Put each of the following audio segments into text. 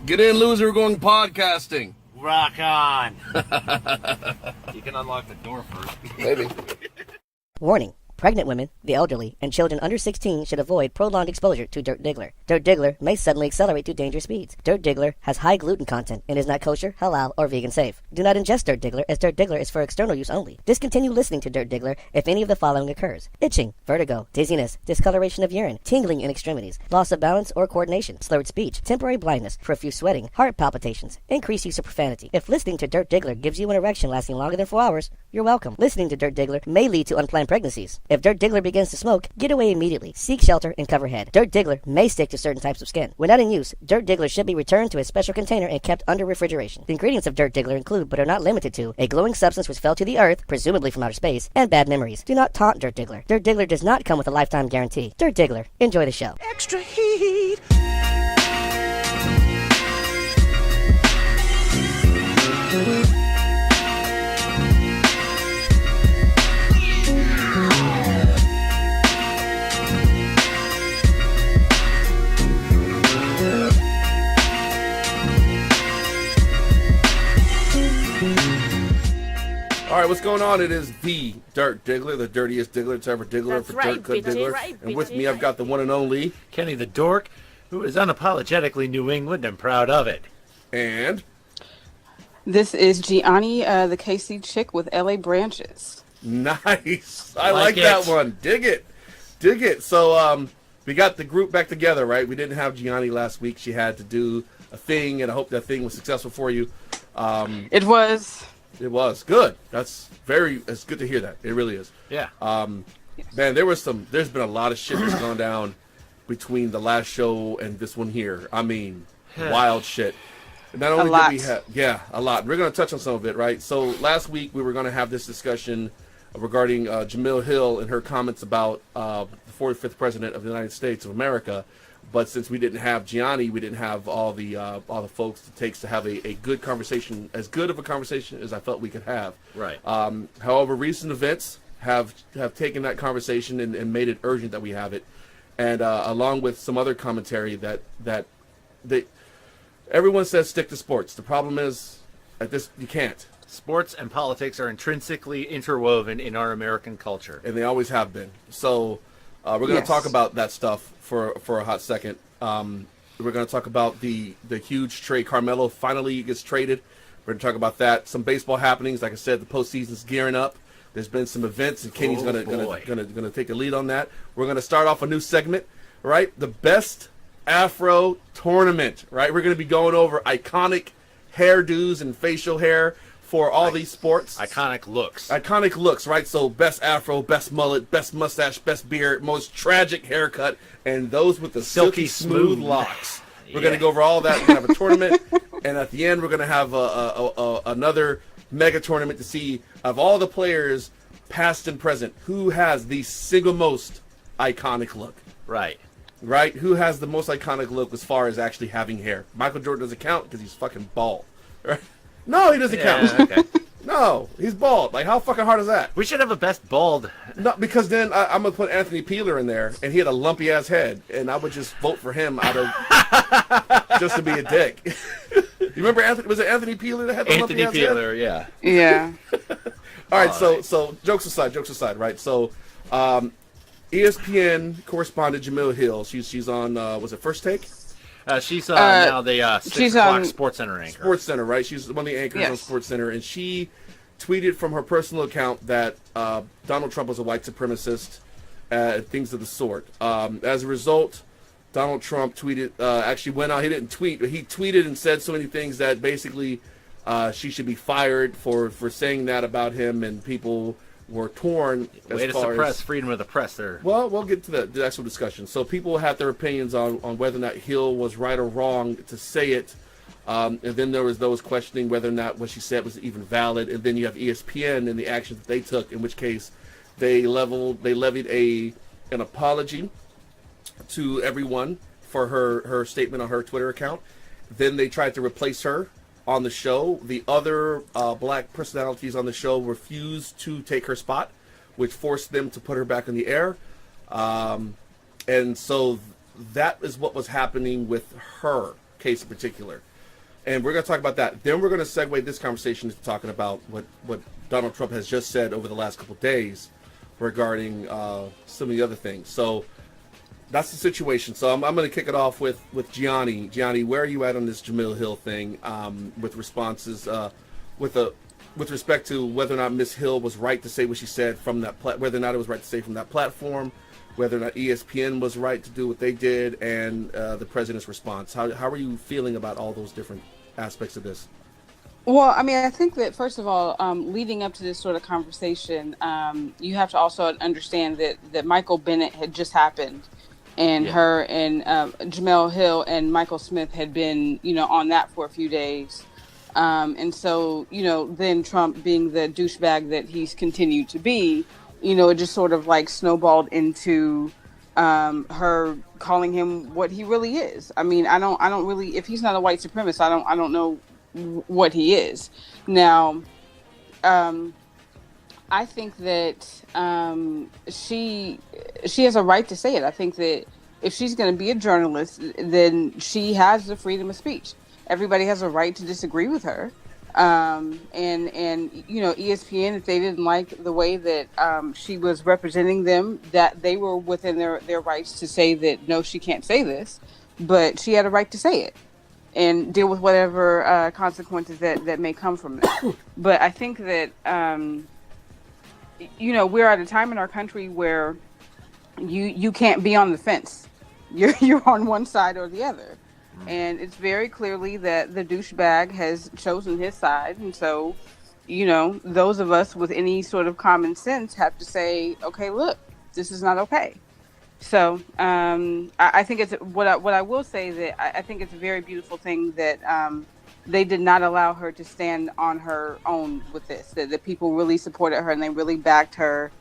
Get in, loser. We're going podcasting. Rock on. You can unlock the door first. Maybe. Warning. Pregnant women, the elderly, and children under 16 should avoid prolonged exposure to Dirt Diggler. Dirt Diggler may suddenly accelerate to dangerous speeds. Dirt Diggler has high gluten content and is not kosher, halal, or vegan safe. Do not ingest Dirt Diggler, as Dirt Diggler is for external use only. Discontinue listening to Dirt Diggler if any of the following occurs: itching, vertigo, dizziness, discoloration of urine, tingling in extremities, loss of balance or coordination, slurred speech, temporary blindness, profuse sweating, heart palpitations, increased use of profanity. If listening to Dirt Diggler gives you an erection lasting longer than 4 hours, you're welcome. Listening to Dirt Diggler may lead to unplanned pregnancies. If Dirt Diggler begins to smoke, get away immediately. Seek shelter and cover head. Dirt Diggler may stick to certain types of skin. When not in use, Dirt Diggler should be returned to a special container and kept under refrigeration. The ingredients of Dirt Diggler include, but are not limited to, a glowing substance which fell to the earth, presumably from outer space, and bad memories. Do not taunt Dirt Diggler. Dirt Diggler does not come with a lifetime guarantee. Dirt Diggler. Enjoy the show. Extra heat. All right, what's going on? It is the Dirt Diggler, the dirtiest Diggler to ever Diggler. That's for right, Dirt Good bitchy, Diggler. right, And with bitchy, me, I've got the one and only. Kenny the Dork, who is unapologetically New England and proud of it. And This is Gianni, the KC chick with LA branches. nice. I Like like that it. one. Dig it. Dig it. So we got the group back together, right? We didn't have Gianni last week. She had to do a thing, and I hope that thing was successful for you. It was. It was good. It's good to hear that. It really is. Yeah. Man, there's been a lot of shit that's gone down between the last show and this one here. I mean, wild shit. Not only lot. did we have, a lot. We're going to touch on some of it, right? So last week we were going to have this discussion regarding Jamil Hill and her comments about the 45th president of the United States of America. But since we didn't have Gianni, we didn't have all the folks it takes to have a good conversation, as good of a conversation as I felt we could have. Right. However, recent events have taken that conversation and made it urgent that we have it, and along with some other commentary that everyone says stick to sports. The problem is at this you can't, Sports and politics are intrinsically interwoven in our American culture. and they always have been. So we're going to Yes. talk about that stuff for a hot second. We're going to talk about the huge trade. Carmelo finally gets traded. We're going to talk about that. Some baseball happenings. Like I said, the postseason's gearing up. There's been some events, and Kenny's Oh, going boy. to take a lead on that. We're going to start off a new segment, right? The best Afro tournament, right? We're going to be going over iconic hairdos and facial hair for all these sports. Iconic looks. Iconic looks, right? So best afro, best mullet, best mustache, best beard, most tragic haircut, and those with the silky smooth locks. We're going to go over all that. We're going to have a tournament, and at the end, we're going to have another mega tournament to see, of all the players, past and present, who has the single most iconic look. Right. Right? Who has the most iconic look as far as actually having hair? Michael Jordan doesn't count because he's fucking bald. Right? No, he doesn't count. Yeah, okay. No, he's bald. Like, how fucking hard is that? We should have a best bald. No, because then I'm going to put Anthony Peeler in there, and he had a lumpy-ass head, and I would just vote for him out of just to be a dick. You remember Anthony? Was it Anthony Peeler that had the Anthony lumpy-ass head? Peeler, yeah. Yeah. All right, so jokes aside, right? So ESPN correspondent Jamil Hill, she's on, was it First Take? She's now the 6 she's o'clock on Sports Center anchor. Sports Center, right? She's one of the anchors on Yes. Sports Center, and she tweeted from her personal account that Donald Trump was a white supremacist, things of the sort. As a result, Donald Trump tweeted, actually went out, he didn't tweet, but he tweeted and said so many things that basically she should be fired for saying that about him, and people were torn as Way to far suppress as... freedom of the press there. Well, we'll get to the actual discussion. So people have their opinions on whether or not Hill was right or wrong to say it. And then there was those questioning whether or not what she said was even valid. And then you have ESPN and the actions that they took, in which case they levied an apology to everyone for her statement on her Twitter account. Then they tried to replace her on the show. The other black personalities on the show refused to take her spot, which forced them to put her back in the air. And so that is what was happening with her case in particular. And we're going to talk about that. Then we're going to segue this conversation to talking about what Donald Trump has just said over the last couple of days regarding some of the other things. So that's the situation. So I'm going to kick it off with Gianni. Gianni, where are you at on this Jamil Hill thing with responses with respect to whether or not Miss Hill was right to say what she said from that whether or not it was right to say from that platform, whether or not ESPN was right to do what they did, and the president's response. How are you feeling about all those different aspects of this? Well, I mean, I think that first of all, leading up to this sort of conversation, you have to also understand that Michael Bennett had just happened, and her and Jamel Hill and Michael Smith had been, on that for a few days. And so, then Trump being the douchebag that he's continued to be, it just sort of like snowballed into her calling him what he really is. I mean, I don't really, if he's not a white supremacist, I don't know what he is. Now, I think that she has a right to say it. I think that if she's going to be a journalist, then she has the freedom of speech. Everybody has a right to disagree with her. And ESPN, if they didn't like the way that she was representing them, that they were within their rights to say that, no, she can't say this, but she had a right to say it and deal with whatever consequences that may come from it. But I think that, we're at a time in our country where you can't be on the fence. You're on one side or the other. And it's very clearly that the douchebag has chosen his side. And so, those of us with any sort of common sense have to say, okay, look, this is not okay. So I think it's what I will say that I think it's a very beautiful thing that they did not allow her to stand on her own with this, that people really supported her and they really backed her,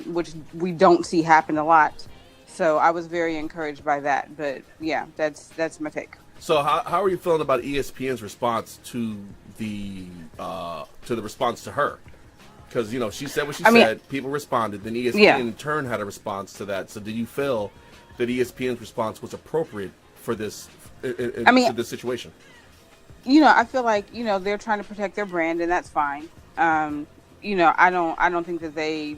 which we don't see happen a lot. So I was very encouraged by that. But yeah, that's my take. So how are you feeling about ESPN's response to the response to her? Because she said what she said, people responded, then ESPN in turn had a response to that. So do you feel that ESPN's response was appropriate for this to this situation? I feel like they're trying to protect their brand, and that's fine. I don't think that they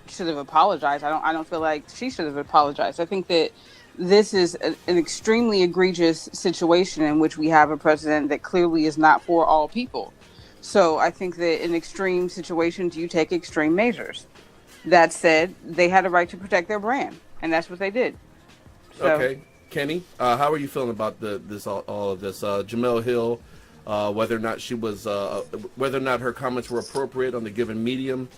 should have apologized. I don't feel like she should have apologized. I think that this is an extremely egregious situation in which we have a president that clearly is not for all people. So I think that in extreme situations, you take extreme measures. That said, they had a right to protect their brand, and that's what they did. So, okay, Kenny, how are you feeling about all of this? Jamel Hill, whether or not she was, whether or not her comments were appropriate on the given medium.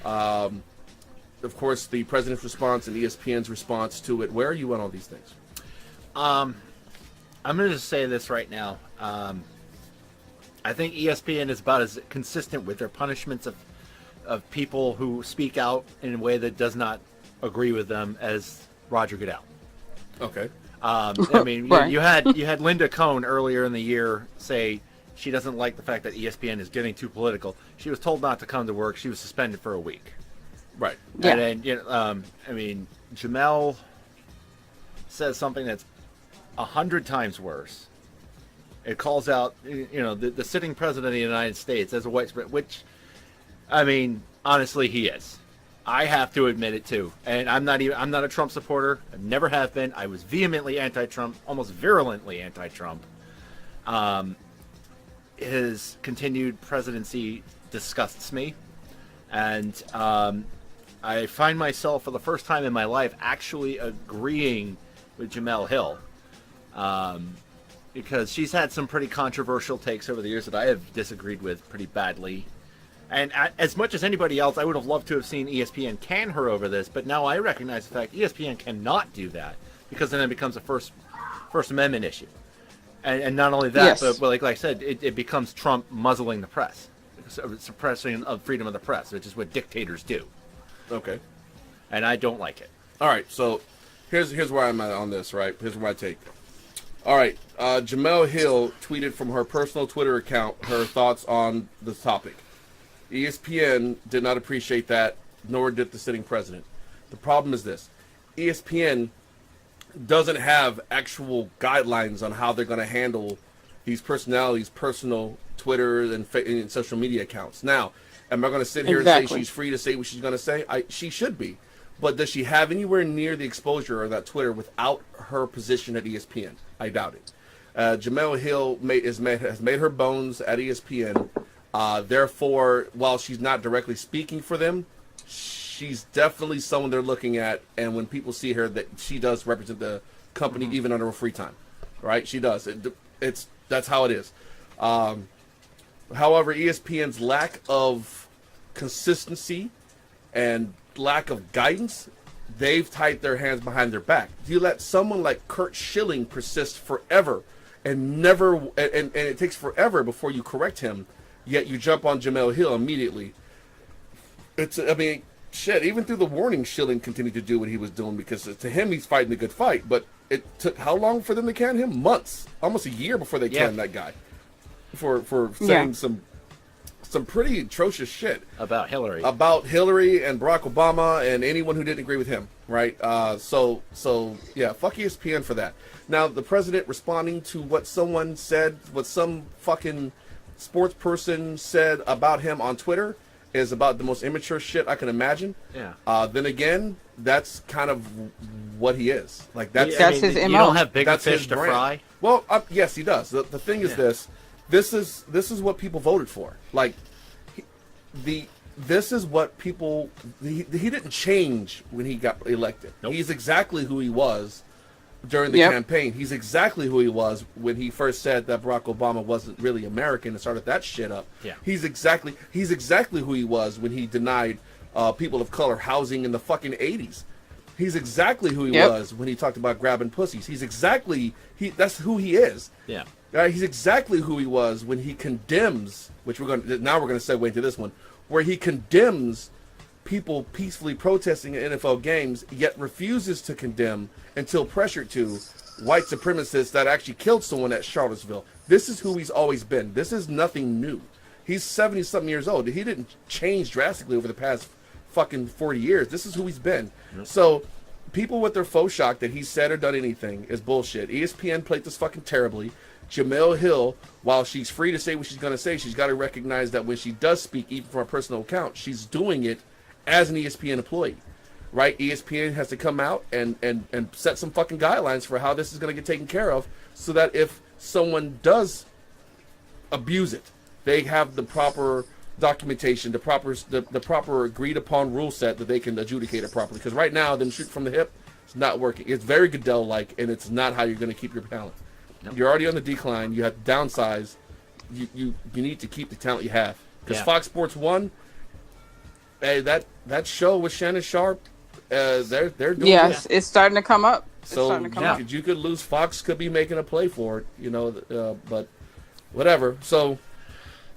Of course, the president's response and ESPN's response to it. Where are you on all these things? I'm going to just say this right now. I think ESPN is about as consistent with their punishments of people who speak out in a way that does not agree with them as Roger Goodell. Okay. I mean, right. you had Linda Cohn earlier in the year say she doesn't like the fact that ESPN is getting too political. She was told not to come to work. She was suspended for a week. Right. Yeah. And then, Jamel says something that's 100 times worse. It calls out, the sitting president of the United States as a white supremacist, which, honestly, he is. I have to admit it too. And I'm not a Trump supporter. I never have been. I was vehemently anti-Trump, almost virulently anti-Trump. His continued presidency disgusts me. And I find myself, for the first time in my life, actually agreeing with Jamel Hill. Because she's had some pretty controversial takes over the years that I have disagreed with pretty badly. And as much as anybody else, I would have loved to have seen ESPN can her over this, but now I recognize the fact ESPN cannot do that, because then it becomes a First Amendment issue. And not only that, yes. but like I said, it becomes Trump muzzling the press, suppressing of freedom of the press, which is what dictators do. Okay. And I don't like it. All right, so here's where I'm at on this, right? Here's my take. All right, Jamel Hill tweeted from her personal Twitter account her thoughts on the topic. ESPN did not appreciate that, nor did the sitting president. The problem is this. ESPN doesn't have actual guidelines on how they're going to handle these personalities' personal Twitter and social media accounts. Now, am I going to sit here and say she's free to say what she's going to say? She should be. But does she have anywhere near the exposure of that Twitter without her position at ESPN? I doubt it. Jemele Hill has made her bones at ESPN. Therefore, while she's not directly speaking for them, she's definitely someone they're looking at. And when people see her, that she does represent the company even under her free time, right? She does. That's how it is. However, ESPN's lack of consistency and lack of guidance, they've tied their hands behind their back. You let someone like Kurt Schilling persist forever and never, and it takes forever before you correct him, yet you jump on Jemele Hill immediately. Shit, even through the warning, Schilling continued to do what he was doing because to him, he's fighting a good fight. But it took how long for them to can him? Months, almost a year before they canned that guy for saying some pretty atrocious shit about Hillary and Barack Obama and anyone who didn't agree with him, right? So yeah, fuck ESPN for that. Now the president responding to what someone said, what some fucking sports person said about him on Twitter is about the most immature shit I can imagine. Yeah. Then again, that's kind of what he is. Like that's his MO. You don't have bigger fish to fry. Well, yes, he does. The thing is this. This is what people voted for. Like, this is what people. He didn't change when he got elected. Nope. He's exactly who he was during the campaign. He's exactly who he was when he first said that Barack Obama wasn't really American and started that shit up. Yeah. He's exactly who he was when he denied people of color housing in the fucking 80s. He's exactly who he was when he talked about grabbing pussies. That's who he is. Yeah. He's exactly who he was when he condemns, which we're going to segue into this one, where he condemns people peacefully protesting at NFL games, yet refuses to condemn until pressured to white supremacists that actually killed someone at Charlottesville. This is who he's always been. This is nothing new. He's 70-something years old. He didn't change drastically over the past fucking 40 years. This is who he's been. Yep. So people with their faux shock that he said or done anything is bullshit. ESPN played this fucking terribly. Jemele Hill, while she's free to say what she's going to say, she's got to recognize that when she does speak, even from a personal account, she's doing it as an ESPN employee, right? ESPN has to come out and set some fucking guidelines for how this is going to get taken care of so that if someone does abuse it, they have the proper documentation, the proper agreed upon rule set that they can adjudicate it properly. Because right now, them shoot from the hip, it's not working. It's very Goodell-like, and it's not how you're going to keep your talent. Nope. You're already on the decline. You have to downsize. You need to keep the talent you have. Because Fox Sports 1, hey, that show with Shannon Sharp, they're doing yes, it's starting to come up. So you could lose. Fox could be making a play for it, but whatever. So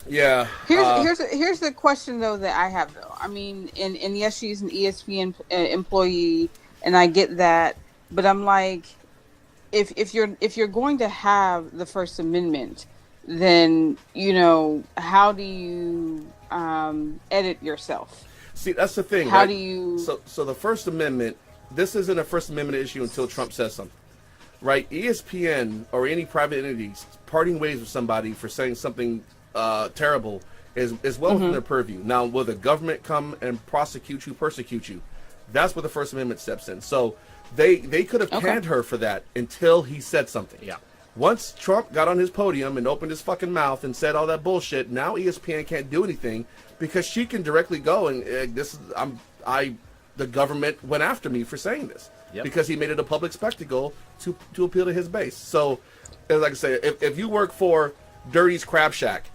yeah. Here's the question though that I have though. I mean, and yes, she's an ESPN employee, and I get that, but I'm like, if you're going to have the First Amendment, then how do you edit yourself? See, that's the thing. How right? do you? So the First Amendment. This isn't a First Amendment issue until Trump says something, right? ESPN or any private entities parting ways with somebody for saying something terrible is well within their purview. Now, will the government come and persecute you? That's where the First Amendment steps in. So they could have canned her for that until he said something. Yeah. Once Trump got on his podium and opened his fucking mouth and said all that bullshit, now ESPN can't do anything because she can directly go and the government went after me for saying this because he made it a public spectacle to appeal to his base. So, like I say, if you work for Dirty's Crab Shack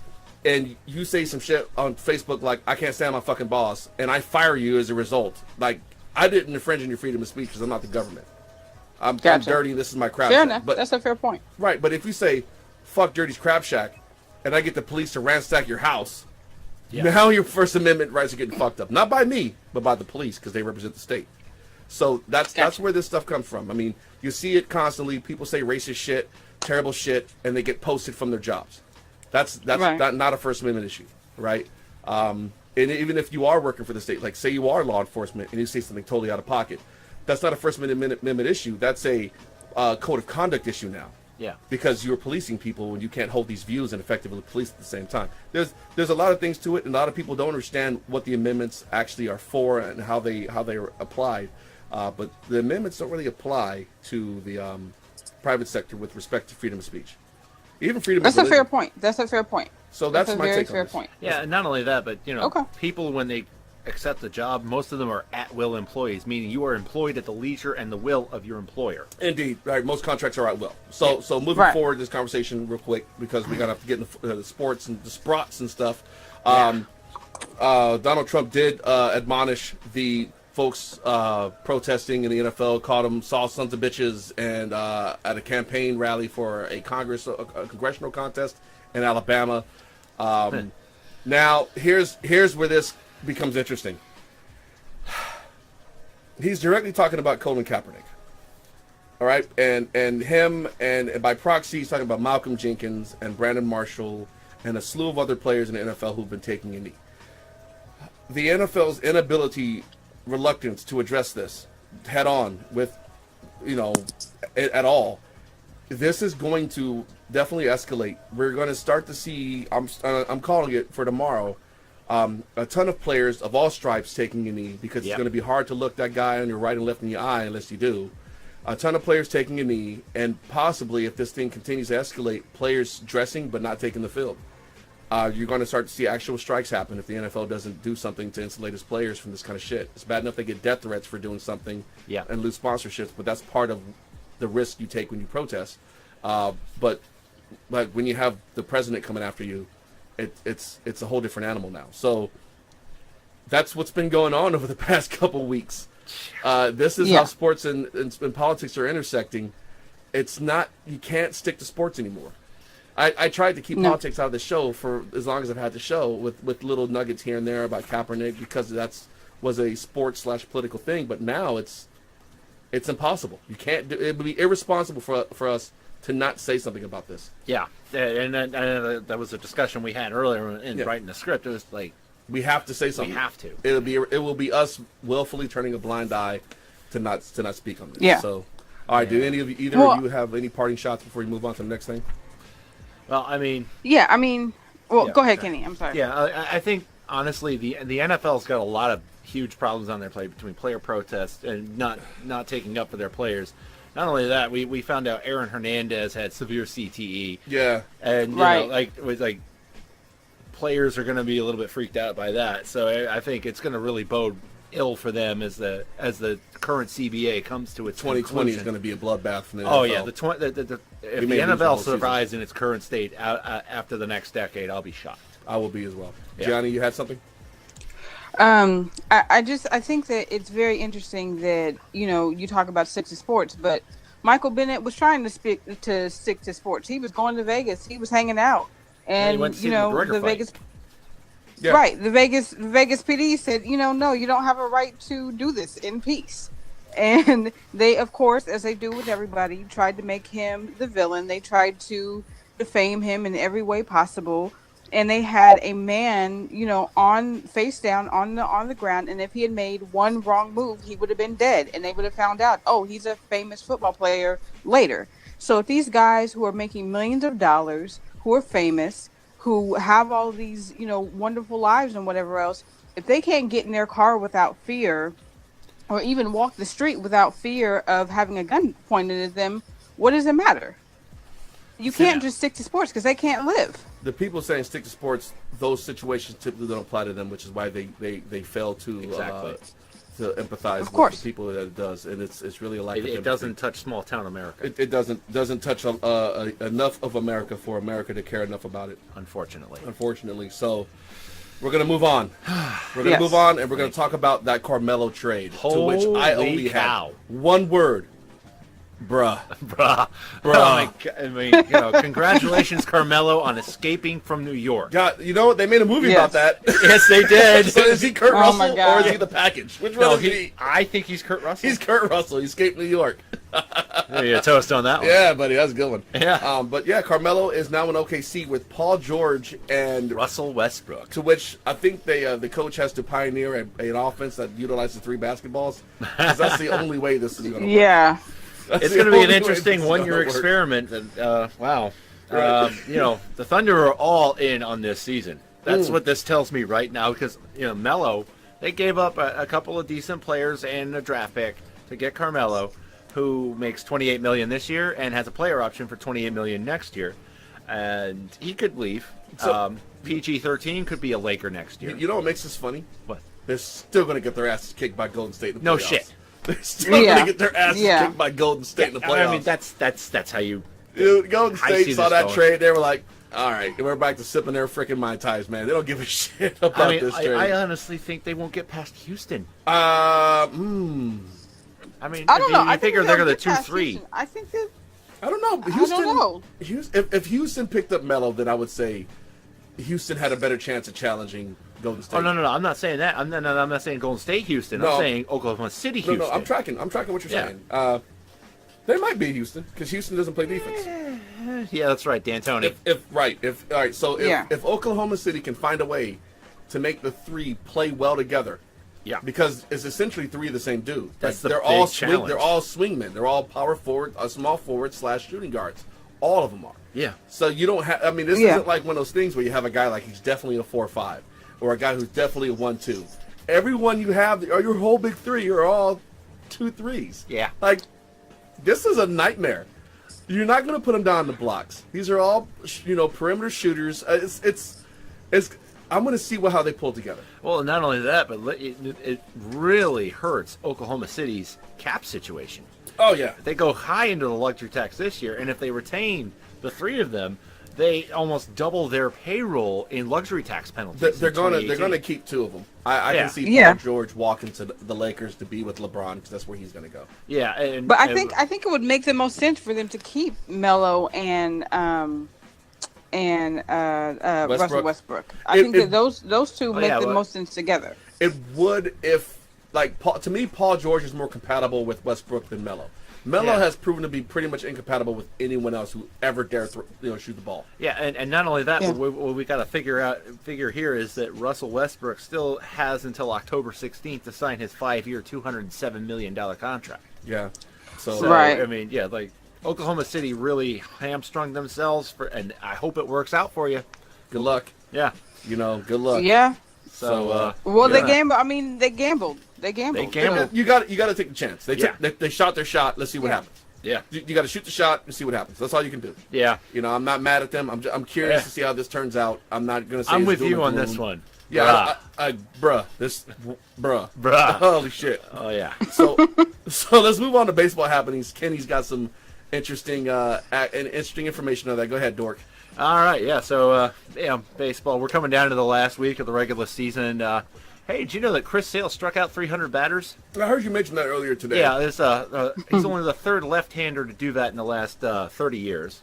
and you say some shit on Facebook like, I can't stand my fucking boss, and I fire you as a result, like, I didn't infringe on your freedom of speech because I'm not the government. I'm dirty, this is my crab shack. Fair enough. But that's a fair point. Right, but if you say, fuck Dirty's Crab Shack, and I get the police to ransack your house, now your First Amendment rights are getting fucked up. Not by me, but by the police, because they represent the state. So that's where this stuff comes from. I mean, you see it constantly. People say racist shit, terrible shit, and they get posted from their jobs. That's right. not a First Amendment issue, right? And even if you are working for the state, like say you are law enforcement and you say something totally out of pocket, that's not a First Amendment issue. That's a code of conduct issue now. Yeah. Because you're policing people when you can't hold these views and effectively police at the same time. There's a lot of things to it, and a lot of people don't understand what the amendments actually are for and how they are applied. But the amendments don't really apply to the private sector with respect to freedom of speech. Even freedom That's of a fair point. That's a fair point. So that's a my very take on fair this. point. Yeah, and not only that, but Okay. people when they accept the job, most of them are at-will employees, meaning you are employed at the leisure and the will of your employer. Indeed, right. Most contracts are at will. So moving Right. forward, this conversation real quick because we gotta have to get into the sports and the sprots and stuff. Donald Trump did admonish the folks protesting in the NFL, called them soft sons of bitches, and at a campaign rally for a congressional contest in Alabama. Now, here's where this becomes interesting. He's directly talking about Colin Kaepernick. All right, and him, and by proxy, he's talking about Malcolm Jenkins and Brandon Marshall and a slew of other players in the NFL who've been taking a knee. The NFL's inability, reluctance to address this head on with, at all, this is going to definitely escalate. We're going to start to see, I'm calling it for tomorrow, a ton of players of all stripes taking a knee because it's going to be hard to look that guy on your right and left in your eye unless you do. A ton of players taking a knee, and possibly, if this thing continues to escalate, players dressing but not taking the field. You're going to start to see actual strikes happen if the NFL doesn't do something to insulate its players from this kind of shit. It's bad enough they get death threats for doing something and lose sponsorships, but that's part of the risk you take when you protest. But like when you have the president coming after you, it's a whole different animal now. So that's what's been going on over the past couple weeks. This is how sports and politics are intersecting. It's not, you can't stick to sports anymore. I tried to keep politics out of the show for as long as I've had the show with little nuggets here and there about Kaepernick because was a sports/political thing. But now it's impossible. You can't do it. Would be irresponsible for us to not say something about this. Yeah, and that was a discussion we had earlier in writing the script. It was like we have to say something. We have to. It will be us willfully turning a blind eye to not speak on this. Yeah. So, all right. Do either of you have any parting shots before we move on to the next thing? Well, I mean. Yeah, I mean. Well, go ahead, Kenny. I'm sorry. Yeah, I think honestly the NFL's got a lot of huge problems on their plate between player protests and not taking up for their players. Not only that, we found out Aaron Hernandez had severe CTE. Yeah. And it was like players are going to be a little bit freaked out by that. So I think it's going to really bode ill for them as the current CBA comes to its 2020 is going to be a bloodbath from the NFL. Oh yeah, if the NFL survives in its current state after the next decade, I'll be shocked. I will be as well. Yeah. Gianni, you had something? I think that it's very interesting that you talk about stick to sports, but Michael Bennett was trying to stick to sports. He was going to Vegas. He was hanging out, and he went to see the Vegas. Yeah. Right, the Vegas PD said, no, you don't have a right to do this in peace. And they, of course, as they do with everybody, tried to make him the villain. They tried to defame him in every way possible. And they had a man, on face down on the ground. And if he had made one wrong move, he would have been dead. And they would have found out, oh, he's a famous football player later. So if these guys who are making millions of dollars, who are famous, who have all these, wonderful lives and whatever else, if they can't get in their car without fear or even walk the street without fear of having a gun pointed at them, what does it matter? You can't just stick to sports because they can't live. The people saying stick to sports, those situations typically don't apply to them, which is why they fail to empathize with the people that it does, and it's really a lack of empathy. It doesn't touch small town America. It doesn't touch enough of America for America to care enough about it. Unfortunately, so we're gonna move on. We're gonna move on, and we're gonna talk about that Carmelo trade, to which I only had one word. Bruh. Oh my God. I mean, congratulations, Carmelo, on escaping from New York. God, you know what? They made a movie about that. Yes, they did. So is he Kurt Russell or is he the package? Which one is he? I think he's Kurt Russell. He's Kurt Russell. He escaped New York. Yeah, toast on that one. Yeah, buddy, that's a good one. Yeah. But yeah, Carmelo is now in OKC with Paul George and Russell Westbrook. To which I think the coach has to pioneer an offense that utilizes 3 basketballs. Because that's the only way this is going to work. Yeah. It's the going to be an only way interesting this is one-year gonna work. experiment. And, wow. Right. The Thunder are all in on this season. That's what this tells me right now because, Melo, they gave up a couple of decent players and a draft pick to get Carmelo, who makes $28 million this year and has a player option for $28 million next year. And he could leave. So- PG-13 could be a Laker next year. You know what makes this funny? What? They're still going to get their asses kicked by Golden State in the No playoffs. shit. They're still going Yeah. to get their asses Yeah. kicked by Golden State in the playoffs. I mean, that's how you. Dude, Golden I see State saw this that going. trade. They were like, all right, we're back to sipping their freaking Mai Tais, man. They don't give a shit about I mean, this trade. I honestly think they won't get past Houston. Uh, I mean, I don't know. You I think figure they're they'll going to get past 2-3. Houston. I think that I don't know. I don't know. Houston, if Houston picked up Melo, then I would say Houston had a better chance of challenging Golden State. Oh no, I'm not saying that. I'm not saying Golden State, Houston. No. I'm saying Oklahoma City, Houston. No, I'm tracking what you're Yeah. saying. They might be Houston because Houston doesn't play defense. Yeah, that's right, D'Antoni. If Oklahoma City can find a way to make the three play well together, Yeah. because it's essentially three of the same dude. That's the they're big all challenge. They're all swingmen. They're all power forward, small forward / shooting guards. All of them are. Yeah. So you don't have. I mean, this Yeah. isn't like one of those things where you have a guy like he's definitely a 4-5, or a guy who's definitely a 1-2. Everyone you have, or your whole big three, are all 2-3s. Yeah. Like, this is a nightmare. You're not going to put them down the blocks. These are all, perimeter shooters. It's. I'm going to see how they pull together. Well, not only that, but it really hurts Oklahoma City's cap situation. Oh yeah. They go high into the luxury tax this year, and if they retain the three of them, they almost double their payroll in luxury tax penalties. They're in going 2018. to keep two of them. I Yeah. can see Yeah. Paul George walking to the Lakers to be with LeBron because that's where he's going to go. Yeah, But I think it would make the most sense for them to keep Melo and Russell Westbrook. I think that those two make the most sense together. It would if, to me, Paul George is more compatible with Westbrook than Melo. Melo Yeah. has proven to be pretty much incompatible with anyone else who ever dare shoot the ball. Yeah, and not only that, Yeah. but what we got to figure here is that Russell Westbrook still has until October 16th to sign his 5-year, $207 million contract. Yeah. So, So, Right. I mean, yeah, Oklahoma City really hamstrung themselves, and I hope it works out for you. good luck. Yeah. Good luck. Yeah. So, Well, yeah. they gambled. I mean, they gambled. They gambled. They gambled. You got to take the chance. They shot their shot. Let's see what Yeah. happens. yeah, You got to shoot the shot and see what happens. That's all you can do. yeah. I'm not mad at them. I'm curious Yeah. to see how this turns out. I'm not gonna say I'm it's with doom you and on this gloom. one. Yeah, Bruh. bruh. Holy shit. Oh yeah. So let's move on to baseball happenings. Kenny's got some interesting information on that. Go ahead, Dork. All right, yeah. So, baseball. We're coming down to the last week of the regular season. Hey, did you know that Chris Sale struck out 300 batters? I heard you mention that earlier today. Yeah, he's only the third left-hander to do that in the last 30 years.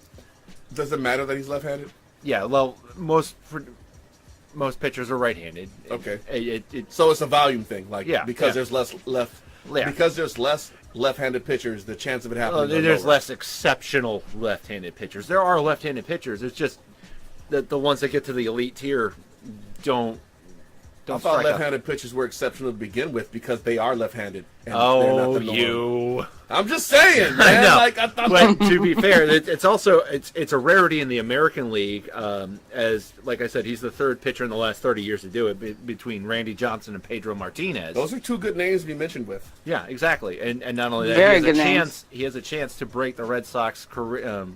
Does it matter that he's left-handed? Yeah, well, most pitchers are right-handed. Okay. It So it's a volume thing, because yeah. there's less Yeah. because there's less left-handed pitchers, the chance of it happening. goes there's lower. less exceptional left-handed pitchers. There are left-handed pitchers. It's just that the ones that get to the elite tier don't I thought strike out. left-handed pitchers were exceptional to begin with because they are left-handed. And they're Oh, not the norm. you! I'm just saying, man. I know. I thought But to be fair, it's also it's a rarity in the American League. As like I said, he's the third pitcher in the last 30 years to do it, between Randy Johnson and Pedro Martinez. those are two good names to be mentioned with. Yeah, exactly. And not only that, Very he has good a names. chance. He has a chance to break the Red Sox career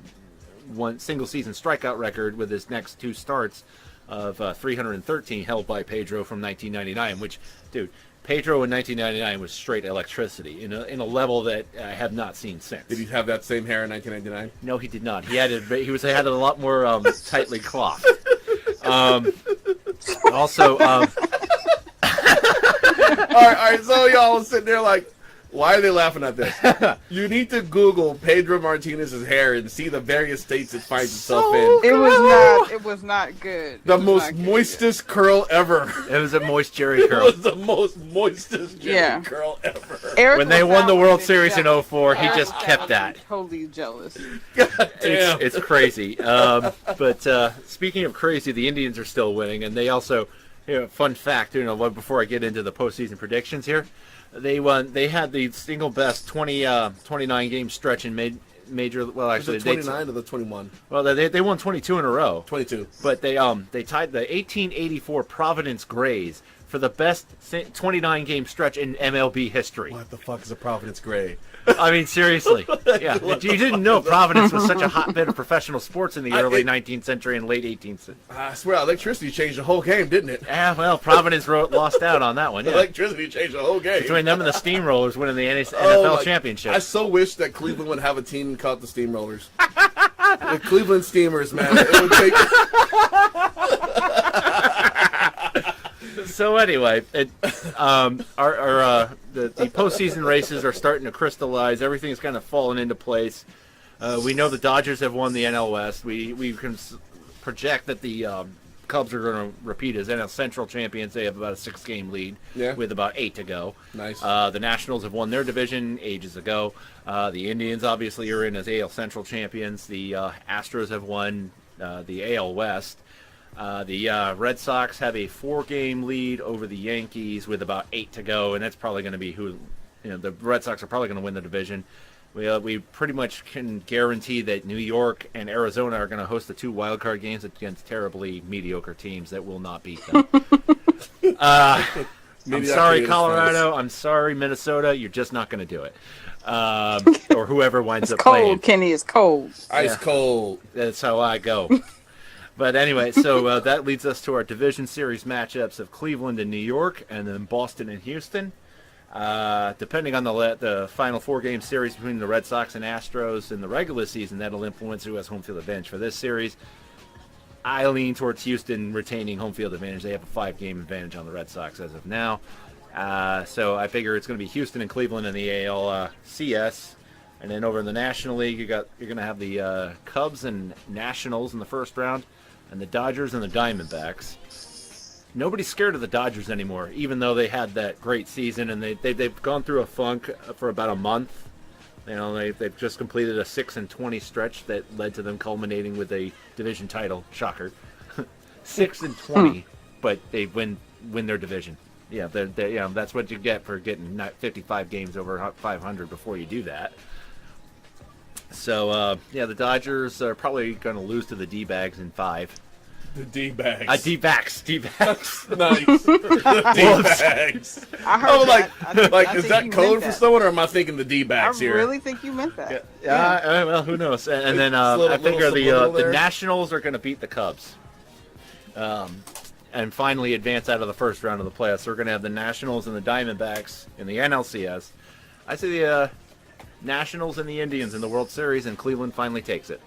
one single season strikeout record with his next two starts of 313 held by Pedro from 1999. Which, dude, Pedro in 1999 was straight electricity in a level that I have not seen since. Did he have that same hair in 1999? No, he did not. He had a lot more tightly coiffed. Also, all right. So y'all was sitting there like, why are they laughing at this? You need to Google Pedro Martinez's hair and see the various states it finds itself in. It was not good. The It was most not good. moistest curl ever. it was a moist Jerry It curl. was the most moistest Jerry Yeah. curl ever. Eric When they was won the out World and Series in jealous. 04, he Eric just was kept out that. and Totally jealous. God damn. It's crazy. But speaking of crazy, the Indians are still winning, and they also, fun fact, before I get into the postseason predictions here, They won. They had the single best 29 game stretch in major. Well, actually, Was it 29 or the 21? Well, they won 22 in a row. 22. But they tied the 1884 Providence Grays for the best 29 game stretch in MLB history. What the fuck is a Providence Gray? I mean, seriously. Yeah, you didn't know Providence was such a hotbed of professional sports in the early 19th century and late 18th century. I swear, electricity changed the whole game, didn't it? Yeah, well, Providence lost out on that one. Yeah. Electricity changed the whole game. Between them and the Steamrollers winning the NFL championship. I so wish that Cleveland would have a team called the Steamrollers. The Cleveland Steamers, man. It would take... So anyway, the postseason races are starting to crystallize. Everything's kind of falling into place. We know the Dodgers have won the NL West. We can project that the Cubs are going to repeat as NL Central champions. They have about a 6-game lead with about 8 to go. Nice. The Nationals have won their division ages ago. The Indians obviously are in as AL Central champions. The Astros have won the AL West. The Red Sox have a 4-game lead over the Yankees with about 8 to go, and that's probably going to be the Red Sox are probably going to win the division. We pretty much can guarantee that New York and Arizona are going to host the 2 wildcard games against terribly mediocre teams that will not beat them. I'm sorry, Colorado. I'm sorry, Minnesota. You're just not going to do it. Or whoever winds up cold, playing. Kenny. It's cold. Ice cold. That's how I go. But anyway, so that leads us to our division series matchups of Cleveland and New York, and then Boston and Houston. Depending on the final 4-game series between the Red Sox and Astros in the regular season, that'll influence who has home field advantage for this series. I lean towards Houston retaining home field advantage. They have a 5-game advantage on the Red Sox as of now. So I figure it's going to be Houston and Cleveland in the ALCS. And then over in the National League, you're going to have the Cubs and Nationals in the first round, and the Dodgers and the Diamondbacks. Nobody's scared of the Dodgers anymore, even though they had that great season, and they've gone through a funk for about a month. You know, they've just completed a 6-20 stretch that led to them culminating with a division title. Shocker, 6-20, but they win their division. Yeah, that's what you get for getting 55 games over 500 before you do that. So, the Dodgers are probably going to lose to the D-Bags in 5. The D-Bags. D-Bags. Nice. The D-Bags. I heard that. I is think that you code meant for that. someone, or am I thinking the D-Bags I here? really think you meant that. Well, who knows? And then I figure the Nationals are going to beat the Cubs. And finally advance out of the first round of the playoffs. So we're going to have the Nationals and the Diamondbacks in the NLCS. I see the Nationals and the Indians in the World Series, and Cleveland finally takes it.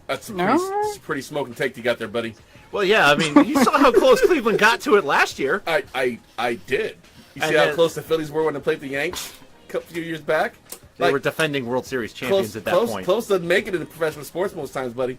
That's a pretty smoking take you got there, buddy. Well, yeah, I mean, you saw how close Cleveland got to it last year. I did. You see how close the Phillies were when they played the Yanks a few years back? They were defending World Series champions at that point. Close to making it in professional sports most times, buddy.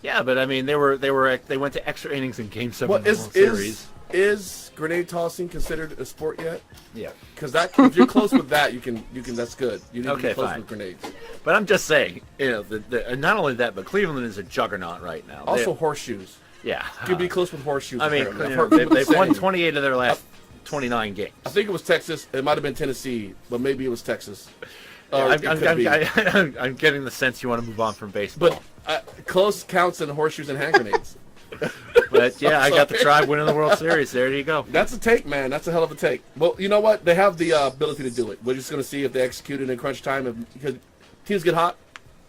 Yeah, but I mean, they went to extra innings in Game 7 of the World Series. Is grenade tossing considered a sport yet? Yeah, because if you're close with that, you can. That's good. You need to be close with grenades. But I'm just saying, and not only that, but Cleveland is a juggernaut right now. Also, horseshoes. Yeah, you can be close with horseshoes. I mean, they've won 28 of their last 29 games. I think it was Texas. It might have been Tennessee, but maybe it was Texas. I'm getting the sense you want to move on from baseball. But close counts in horseshoes and hand grenades. But yeah, I got the Tribe winning the World Series. There you go. That's a take, man. That's a hell of a take. Well, you know what? They have the ability to do it. We're just going to see if they execute it in crunch time. Because teams get hot.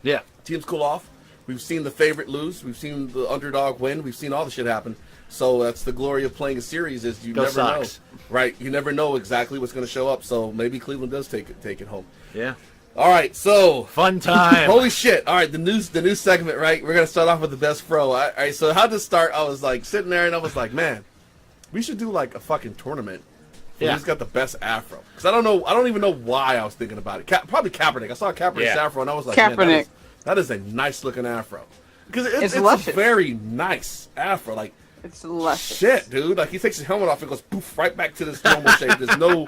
Yeah. Teams cool off. We've seen the favorite lose. We've seen the underdog win. We've seen all the shit happen. So that's the glory of playing a series is you never know. Right? You never know exactly what's going to show up. So maybe Cleveland does take it home. Yeah. All right, so fun time. Holy shit! All right, the new segment, right? We're gonna start off with the best fro. All right, so how to start? I was like sitting there, and I was like, man, we should do like a fucking tournament. Who's got the best afro? Because I don't even know why I was thinking about it. Probably Kaepernick. I saw Kaepernick's afro, and I was like, Kaepernick. Man, that is a nice looking afro. Because it's a very nice afro, like. It's luscious. Shit, dude. Like, he takes his helmet off and goes poof right back to this normal shape. There's no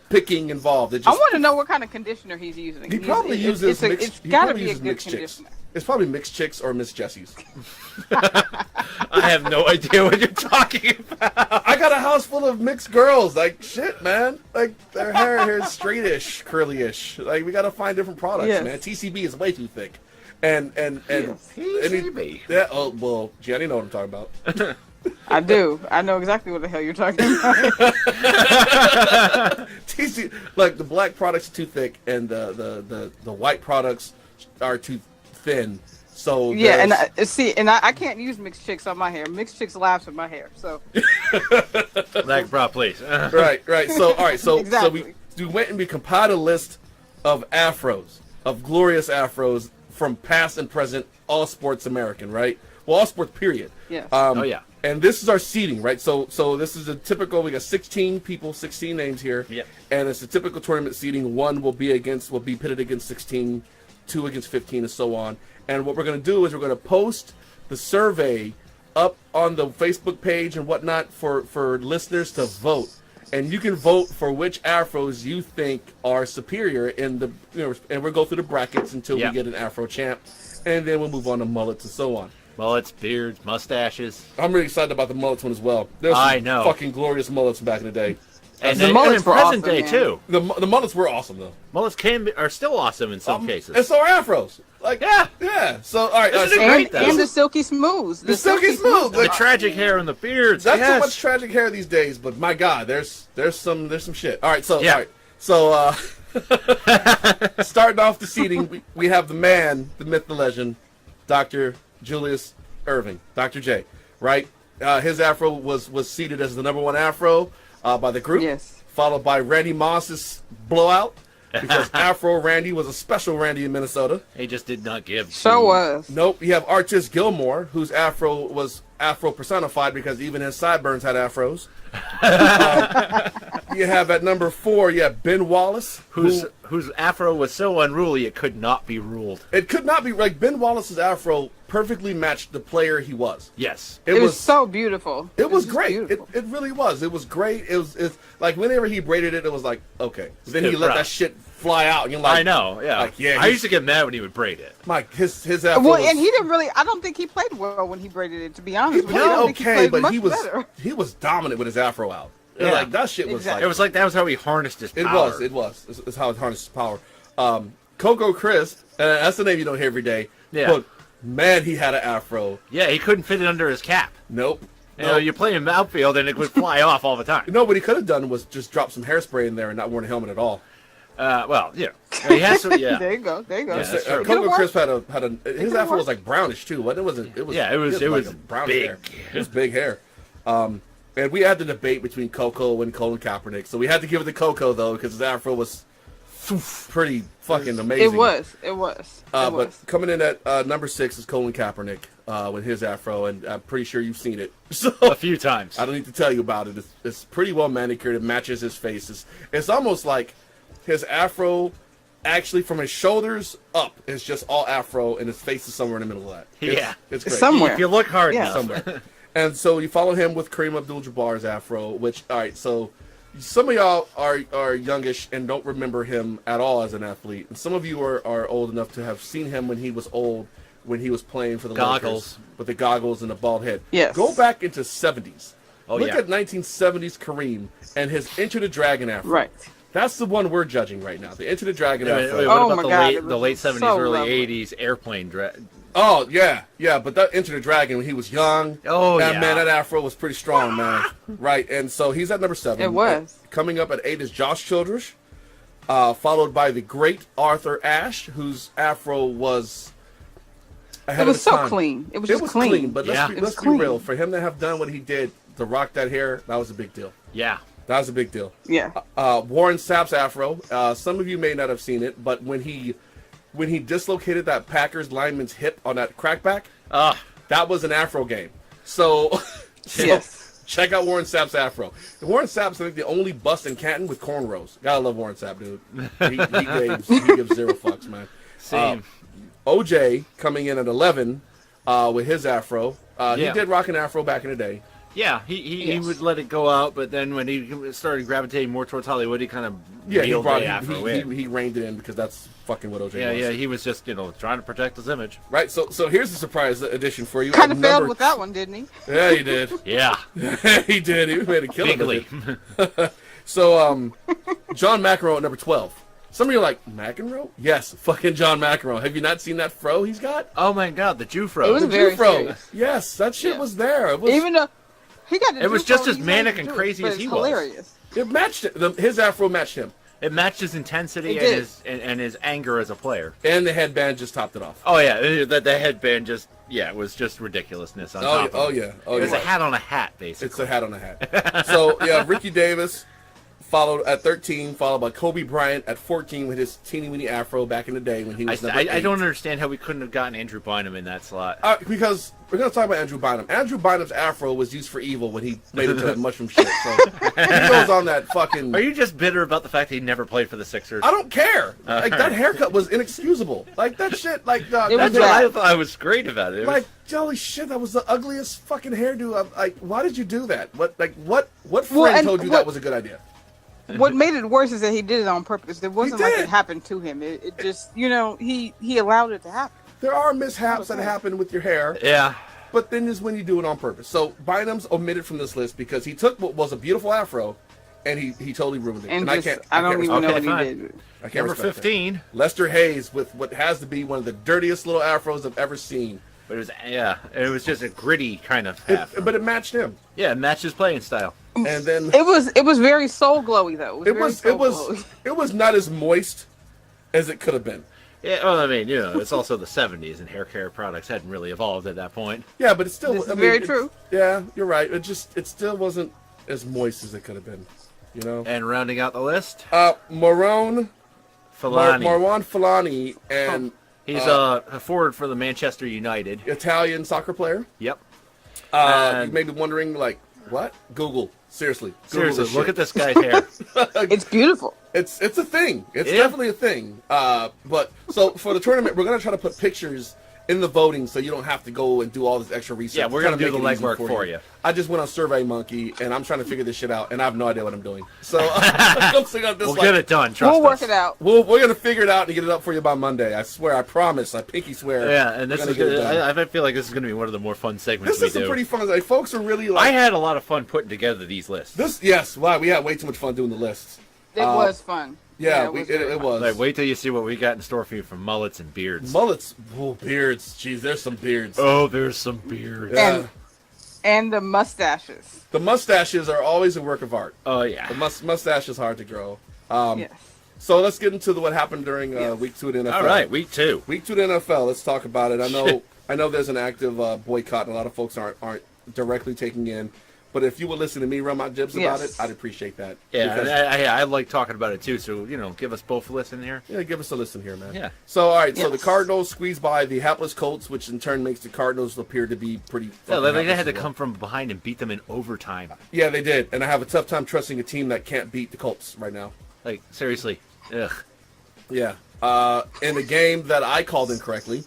picking involved. I want to know what kind of conditioner he's using. He probably uses it's got to be a good conditioner. It's probably Mixed Chicks or Miss Jessie's. I I have no idea what you're talking about. I got a house full of mixed girls. Like, shit, man. Like, their hair is straightish, curly-ish. Like, we got to find different products, Yes. man. TCB is way too thick. And Yes. TCB. Yeah, oh, well, Jenny know what I'm talking about. I do. I know exactly what the hell you're talking about. TC, like, the black products are too thick, and the white products are too thin. So Yeah, and there's- I can't use mixed chicks on my hair. Mixed chicks laughs at my hair. So Like, bro, please. right. So all right, so Exactly. we went and we compiled a list of afros, of glorious afros from past and present, all sports American, right? Well, all sports period. Yes. Oh, yeah. And this is our seating, right? So this is a typical. We got 16 people, 16 names here. Yep. And it's a typical tournament seating. One will be pitted against 16, two against 15, and so on. And what we're going to do is we're going to post the survey up on the Facebook page and whatnot for listeners to vote. And you can vote for which afros you think are superior in the, and we'll go through the brackets until Yep. we get an afro champ, and then we'll move on to mullets and so on. Mullets, beards, mustaches. I'm really excited about the mullets one as well. There's some I know. fucking glorious mullets back in the day. And The in mullets were present awesome, day, man. too. The mullets were awesome though. Mullets are still awesome in some cases. And so are afros. Like yeah. So all right, This is so a great though. and the silky smooths. The silky smooth. The tragic hair and the beards. That's yes. so much tragic hair these days, but my God, there's some shit. All right, so Yeah. all right, so starting off the seating, we have the man, the myth, the legend, Dr. Julius Irving, Dr. J. Right, his afro was seated as the number one afro by the group. Yes. Followed by Randy Moss's blowout, because Afro Randy was a special Randy in Minnesota. He just did not give. So was. Nope, you have Artis Gilmore, whose afro was afro personified because even his sideburns had afros. You have at number 4, you have Ben Wallace, whose afro was so unruly it could not be ruled. it could not be like Ben Wallace's afro perfectly matched the player he was. Yes. It was so beautiful. It was just great. beautiful. It really was. It was great. It's like whenever he braided it, it was like okay. Then he Good let rough. that shit fly out, and you're like, I know, yeah. Like, yeah, I he's- used to get mad when he would braid it. Mike, his afro. Well, was, and he didn't really. I don't think he played well when he braided it. To be honest he with you, I played don't think okay, he played but much he was better. he was dominant with his afro out. Yeah. Like that shit was Exactly. It was like that was how he harnessed his It power. was. It's how it harnesses power. Coco Crisp, that's the name you don't hear every day. Yeah. But man, he had an afro. Yeah, he couldn't fit it under his cap. Nope. You know, you play him outfield and it would fly off all the time. No, what he could have done was just drop some hairspray in there and not worn a helmet at all. Well, yeah. He has to, yeah. There you go. There you go. Yeah, that's true. Coco Could've Crisp had a his could've afro was worked. like brownish too. It wasn't. It was. Yeah, it was like a brownish big. hair. It was big hair. And we had the debate between Coco and Colin Kaepernick, so we had to give it to Coco though because his afro was pretty fucking amazing. It was. It was. But coming in at number 6 is Colin Kaepernick with his afro, and I'm pretty sure you've seen it. So A few times. I don't need to tell you about it. It's pretty well manicured. It matches his face. It's almost like his afro, actually from his shoulders up, is just all afro, and his face is somewhere in the middle of that. Yeah. It's great. somewhere. If you look hard Yeah. enough. Somewhere. And so you follow him with Kareem Abdul-Jabbar's afro, which, all right, so some of y'all are youngish and don't remember him at all as an athlete. And some of you are old enough to have seen him when he was old, when he was playing for the Goggles. Lakers with the goggles and the bald head. Yes. Go back into 70s. Oh, Look yeah. at 1970s Kareem and his Enter the Dragon afro. Right. That's the one we're judging right now. The Enter the Dragon Wait, afro. what Oh about my the God, late it was the late 70s, so early lovely. 80s airplane dress? Oh, yeah, but that Enter the Dragon when he was young. Oh, that, yeah. man, that afro was pretty strong, man. Right, and so he's at number 7. It was. Coming up at 8 is Josh Childress, followed by the great Arthur Ashe, whose afro was ahead It was of his so time. clean. It was It just was clean. but Yeah. let's It was be clean. real. For him to have done what he did, to rock that hair, that was a big deal. Yeah. That was a big deal. Yeah. Warren Sapp's afro. Some of you may not have seen it, but when he dislocated that Packers lineman's hip on that crackback, that was an afro game. So, Yes. check out Warren Sapp's afro. Warren Sapp's, I think, the only bust in Canton with cornrows. Gotta love Warren Sapp, dude. He gives zero fucks, man. Same. OJ coming in at 11 with his afro. He Yeah. did rock an afro back in the day. Yeah, he Yes. would let it go out, but then when he started gravitating more towards Hollywood, he kind of Yeah, he reeled brought the afro in. he reined it in because that's fucking what OJ Yeah, was. yeah, he was just, trying to protect his image. Right, so here's the surprise addition for you. Kind At of failed number- with that one, didn't he? Yeah, he did. Yeah, He did. He made a killer with bigly. it. So, John McEnroe at number 12. Some of you are like, McEnroe? Yes, fucking John McEnroe. Have you not seen that fro he's got? Oh my God, the Jufro. It was The very Jufro. serious. Yes, that shit Yeah. was there. It was. Even though he got the It was Jufro, just as he's manic like and Jewish, crazy but as it's he was. hilarious. It matched his afro matched him, It matched his intensity It and did. his anger as a player. and the headband just topped it off. Oh yeah, the headband it was just ridiculousness on top of it. Oh It was yeah. a hat on a hat, basically. It's a hat on a hat. So yeah, Ricky Davis followed at 13, followed by Kobe Bryant at 14 with his teeny weeny afro back in the day when he was number 8. I don't understand how we couldn't have gotten Andrew Bynum in that slot. Because we're going to talk about Andrew Bynum. Andrew Bynum's afro was used for evil when he made it to that mushroom shit. So he goes on that fucking... Are you just bitter about the fact that he never played for the Sixers? I don't care. Like, that haircut was inexcusable. Like, that shit, like... It That's was what I bad. thought was great about it. It was- like, holy shit, that was the ugliest fucking hairdo. Like, why did you do that? What friend and told you what- that was a good idea? What made it worse is that he did it on purpose. It wasn't like did. it happened to him. It just, he allowed it to happen. There are mishaps that happen with your hair. yeah. But then is when you do it on purpose. So Bynum's omitted from this list because he took what was a beautiful afro, and he totally ruined it. And I just, can't. I don't can't even know respect what Okay, he fine. did. I can't Number respect that. 15. Lester Hayes with what has to be one of the dirtiest little afros I've ever seen. But it was just a gritty kind of half. But it matched him. Yeah, it matched his playing style. And then It was very soul glowy though. it was not as moist as it could have been. Yeah, well, I mean, it's also the 70s, and hair care products hadn't really evolved at that point. Yeah, but it's still. This is I mean, very it's- true. Yeah, you're right. It still wasn't as moist as it could have been. You know. And rounding out the list, Marwan Fellaini. Fellaini and He's a forward for the Manchester United. Italian soccer player. Yep. You And- may be wondering, like, what? Google. Seriously. Google Seriously, this look shit. at this guy's hair. It's beautiful. It's a thing. It's Yeah. definitely a thing. But so for the tournament, we're gonna try to put pictures in the voting so you don't have to go and do all this extra research. Yeah, we're Trying gonna to do make the it easy legwork for you. I just went on SurveyMonkey and I'm trying to figure this shit out, and I have no idea what I'm doing. So I'm sitting on this. We'll like, get it done. Trust We'll work us. it out. We're gonna figure it out and get it up for you by Monday. I swear. I promise. I pinky swear. Yeah, and this We're is gonna get it good. done. I feel like this is going to be one of the more fun segments This we is some do. pretty fun. Like, folks are really I like. had a lot of fun putting together these lists. Yes. Wow. We had way too much fun doing the lists. It was fun. Yeah, was it very was. Like, wait till you see what we got in store for you from mullets and beards. Mullets. Oh, beards. Jeez, there's some beards. Oh, there's some beards. Yeah. And the mustaches. The mustaches are always a work of art. Oh, yeah. The mustache is hard to grow. Yes. So let's get into what happened during Yes. week 2 of the NFL. All right, week 2. Week 2 of the NFL. Let's talk about it. I know there's an active boycott, and a lot of folks aren't directly taking in. But if you would listen to me run my jibs about Yes. it, I'd appreciate that. Yeah, Because- and I like talking about it too, so, give us both a listen here. yeah, give us a listen here, man. Yeah. So, all right. So Yes. the Cardinals squeezed by the hapless Colts, which in turn makes the Cardinals appear to be pretty. Yeah, fucking they hapless had to as well. come from behind and beat them in overtime. Yeah, they did, and I have a tough time trusting a team that can't beat the Colts right now. Like, seriously. Ugh. Yeah. In a game that I called incorrectly,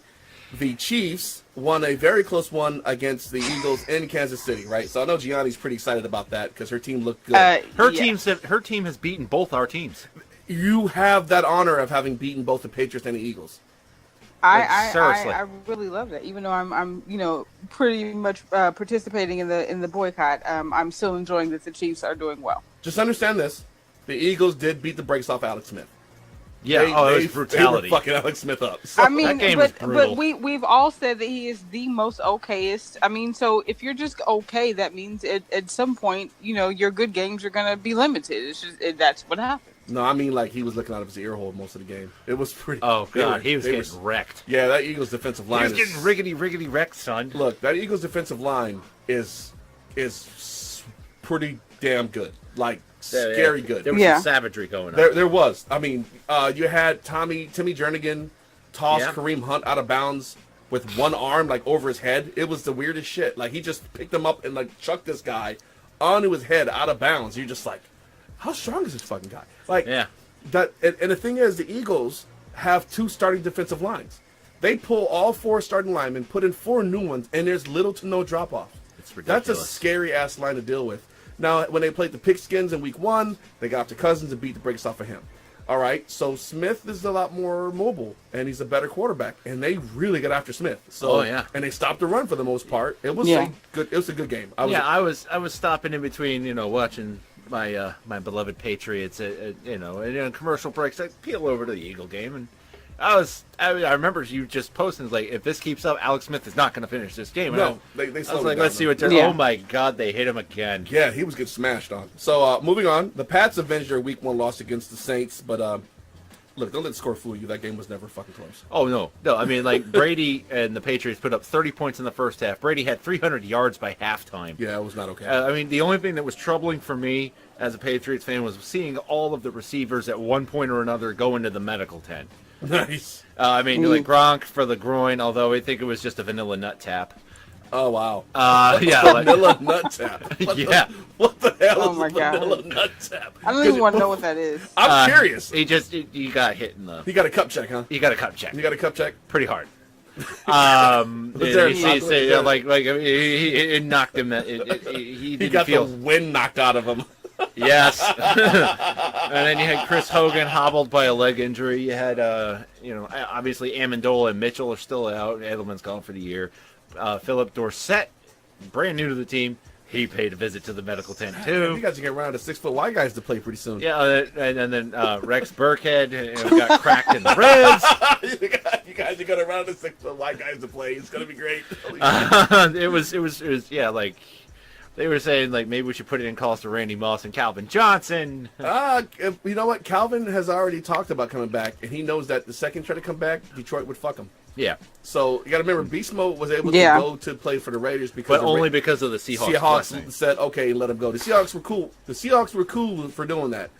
the Chiefs won a very close one against the Eagles in Kansas City, right? So I know Gianni's pretty excited about that because her team looked good. Her Yeah. team has beaten both our teams. You have that honor of having beaten both the Patriots and the Eagles. seriously. I really love that. Even though I'm pretty much participating in the boycott, I'm still enjoying that the Chiefs are doing well. Just understand this. The Eagles did beat the brakes off Alex Smith. Yeah, They- it was they brutality. were fucking Alex Smith up. So, I mean, game was but brutal. we've all said that he is the most okayest. I mean, so if you're just okay, that means at some point, your good games are gonna be limited. It's just that's what happens. no, I mean like he was looking out of his ear hole most of the game. It was pretty. Oh, they God, were- he was they getting were- wrecked. Yeah, that Eagles defensive He line was is getting riggedy wrecked, son. Look, that Eagles defensive line is pretty damn good. Like scary good. There was Yeah. some savagery going on. There was. I mean, you had Timmy Jernigan toss Yeah. Kareem Hunt out of bounds with one arm like over his head. It was the weirdest shit. Like he just picked him up and like chucked this guy onto his head out of bounds. You're just like, how strong is this fucking guy? Like Yeah. that. And the thing is, the Eagles have 2 starting defensive lines. They pull all 4 starting linemen, put in 4 new ones, and there's little to no drop off. It's That's a ridiculous. scary ass line to deal with. Now, when they played the Pigskins in week 1, they got up to Cousins and beat the brakes off of him. All right, so Smith is a lot more mobile, and he's a better quarterback, and they really got after Smith. So, and they stopped the run for the most part. It was a good. It was a good game. I was stopping in between, watching my my beloved Patriots, and commercial breaks. I peel over to the Eagle game, and I remember you just posting like, if this keeps up, Alex Smith is not going to finish this game. No, they I was like, let's see what they're. Oh my God, they hit him again. Yeah, he was getting smashed on. So moving on, the Pats avenged their Week 1 loss against the Saints, but look, don't let the score fool you. That game was never fucking close. Oh no. I mean, like Brady and the Patriots put up 30 points in the first half. Brady had 300 yards by halftime. Yeah, it was not okay. I mean, the only thing that was troubling for me as a Patriots fan was seeing all of the receivers at one point or another go into the medical tent. Nice. I mean, like Gronk for the groin, although I think it was just a vanilla nut tap. Oh, wow. Vanilla nut tap. What What the hell Oh is my a vanilla God. nut tap? I don't even want to know what that is. I'm curious. He got hit in the. He got a cup check, huh? He got a cup check. You got a cup check? Pretty hard. It knocked him. He didn't got feel the wind knocked out of him. Yes. And then you had Chris Hogan hobbled by a leg injury. You had, obviously Amendola and Mitchell are still out. Edelman's gone for the year. Philip Dorsett, brand new to the team. He paid a visit to the medical tent, too. You guys are getting around to 6-foot wide guys to play pretty soon. Yeah, and then Rex Burkhead got cracked in the ribs. You guys are going around to 6-foot wide guys to play. It's going to be great. It was like they were saying, like, maybe we should put it in calls to Randy Moss and Calvin Johnson. You know what? Calvin has already talked about coming back, and he knows that the second try to come back, Detroit would fuck him. Yeah. So you got to remember, Beast Mode was able to go to play for the Raiders because because of the Seahawks. Seahawks said, "Okay, let him go." The Seahawks were cool. The Seahawks were cool for doing that.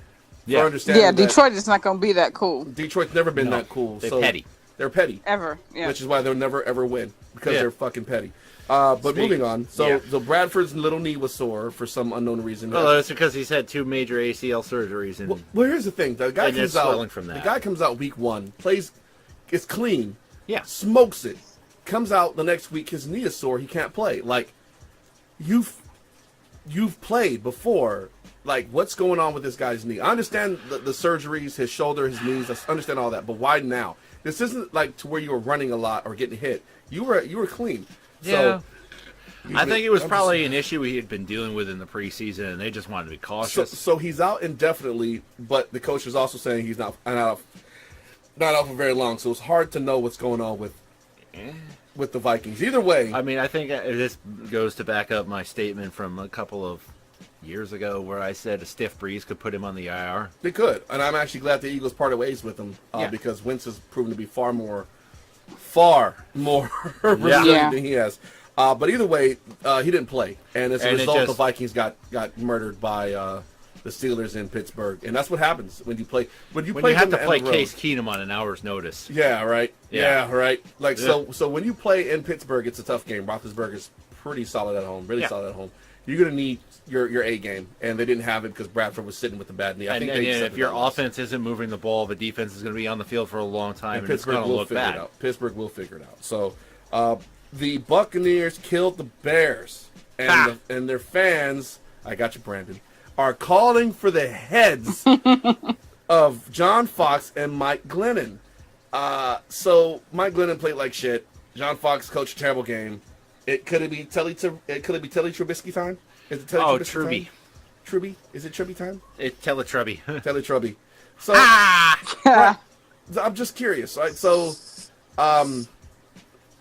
Yeah. For understanding Yeah, Detroit is not going to be that cool. Detroit's never been that cool. They're petty. They're petty. Ever. Yeah. Which is why they'll never ever win because they're fucking petty. But moving on. So Bradford's little knee was sore for some unknown reason. Well, that's because he's had 2 major ACL surgeries. And well, here's the thing: the guy comes out. From that. The guy comes out week 1, plays, is clean. Yeah. Smokes it. Comes out the next week, his knee is sore. He can't play. Like, you've played before. Like, what's going on with this guy's knee? I understand the surgeries, his shoulder, his knees. I understand all that. But why now? This isn't like to where you were running a lot or getting hit. You were clean. Yeah. So, I think it was probably an issue he had been dealing with in the preseason, and they just wanted to be cautious. So he's out indefinitely, but the coach is also saying he's not out for very long. So it's hard to know what's going on with the Vikings. Either way, I mean, I think this goes to back up my statement from a couple of years ago where I said a stiff breeze could put him on the IR. They could, and I'm actually glad the Eagles parted ways with him because Wentz has proven to be far more resilient than he has. But either way, he didn't play, and as a result, the Vikings got murdered by the Steelers in Pittsburgh, and that's what happens when you play. When you have to play Case Keenum on an hour's notice. Yeah, right. Yeah, right. Like so when you play in Pittsburgh, it's a tough game. Roethlisberger's pretty solid at home, solid at home. You're gonna need your A game, and they didn't have it because Bradford was sitting with the bad knee. I think if your offense isn't moving the ball, the defense is going to be on the field for a long time, and it's going to look bad. Pittsburgh will figure it out. So the Buccaneers killed the Bears, and their fans. I got you, Brandon. Are calling for the heads of John Fox and Mike Glennon. So Mike Glennon played like shit. John Fox coached a terrible game. Could it be Telly Trubisky time? Is it Telly Trubisky time? Truby? Is it Trubby time? It's Teletubby. Teletubby. So I'm just curious, right? So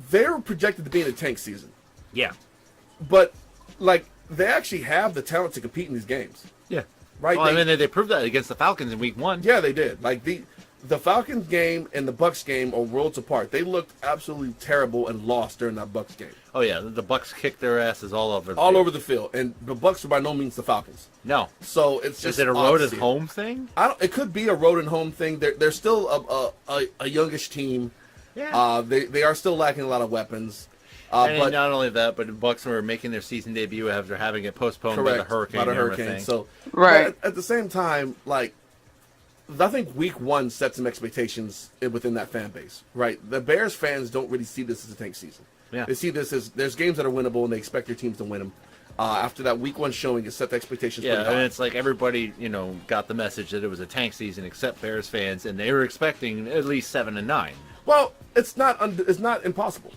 they're projected to be in a tank season. Yeah. But they actually have the talent to compete in these games. Yeah. Right? Well, they proved that against the Falcons in week 1. Yeah, they did. Like the Falcons game and the Bucks game are worlds apart. They looked absolutely terrible and lost during that Bucks game. Oh yeah, the Bucks kicked their asses all over the field. And the Bucks are by no means the Falcons. No. So it's just is it a road and home thing? It could be a road and home thing. They're still a youngish team. Yeah. They are still lacking a lot of weapons. But not only that, but the Bucks were making their season debut after having it postponed by the hurricane. So right. At the same time, I think week 1 set some expectations within that fan base, right? The Bears fans don't really see this as a tank season. Yeah. They see this as there's games that are winnable and they expect their teams to win them. After that week 1 showing, it set the expectations pretty high. And it's like everybody, got the message that it was a tank season except Bears fans, and they were expecting at least 7-9. Well, it's not impossible.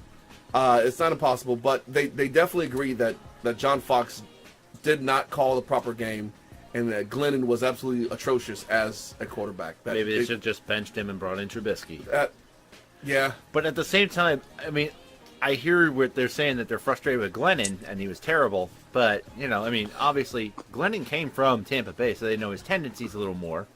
It's not impossible, but they definitely agree that John Fox did not call the proper game, and that Glennon was absolutely atrocious as a quarterback. Maybe they should have just benched him and brought in Trubisky. Yeah. But at the same time, I mean, I hear what they're saying, that they're frustrated with Glennon, and he was terrible. But, obviously, Glennon came from Tampa Bay, so they know his tendencies a little more.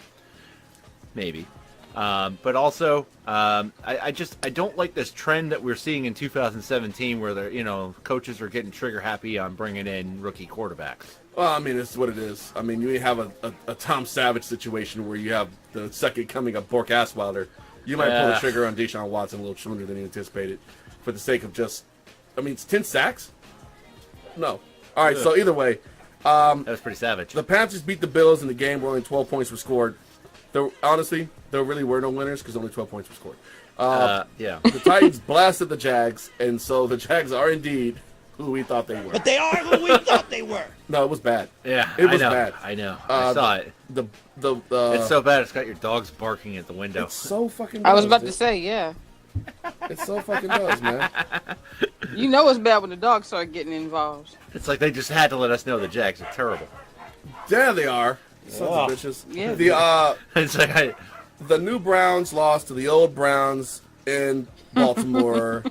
Maybe. But also, I don't like this trend that we're seeing in 2017 where coaches are getting trigger happy on bringing in rookie quarterbacks. Well, I mean, it's what it is. I mean, you have a Tom Savage situation where you have the second coming of Bork Assweiler. You might pull the trigger on Deshaun Watson a little sooner than you anticipated for the sake of it's 10 sacks? No. All right, so either way. That was pretty savage. The Panthers beat the Bills in the game where only 12 points were scored. Honestly, there really were no winners because only 12 points were scored. The Titans blasted the Jags, and so the Jags are indeed who we thought they were. But they are who we thought they were. No, it was bad. Yeah, it was bad. I know. I saw it. It's so bad. It's got your dogs barking at the window. It's so fucking. I was about to say, yeah. It so fucking does, man. You know it's bad when the dogs start getting involved. It's like they just had to let us know the Jags are terrible. Yeah, they are. Sons of bitches. Yeah. It's like the new Browns lost to the old Browns in Baltimore.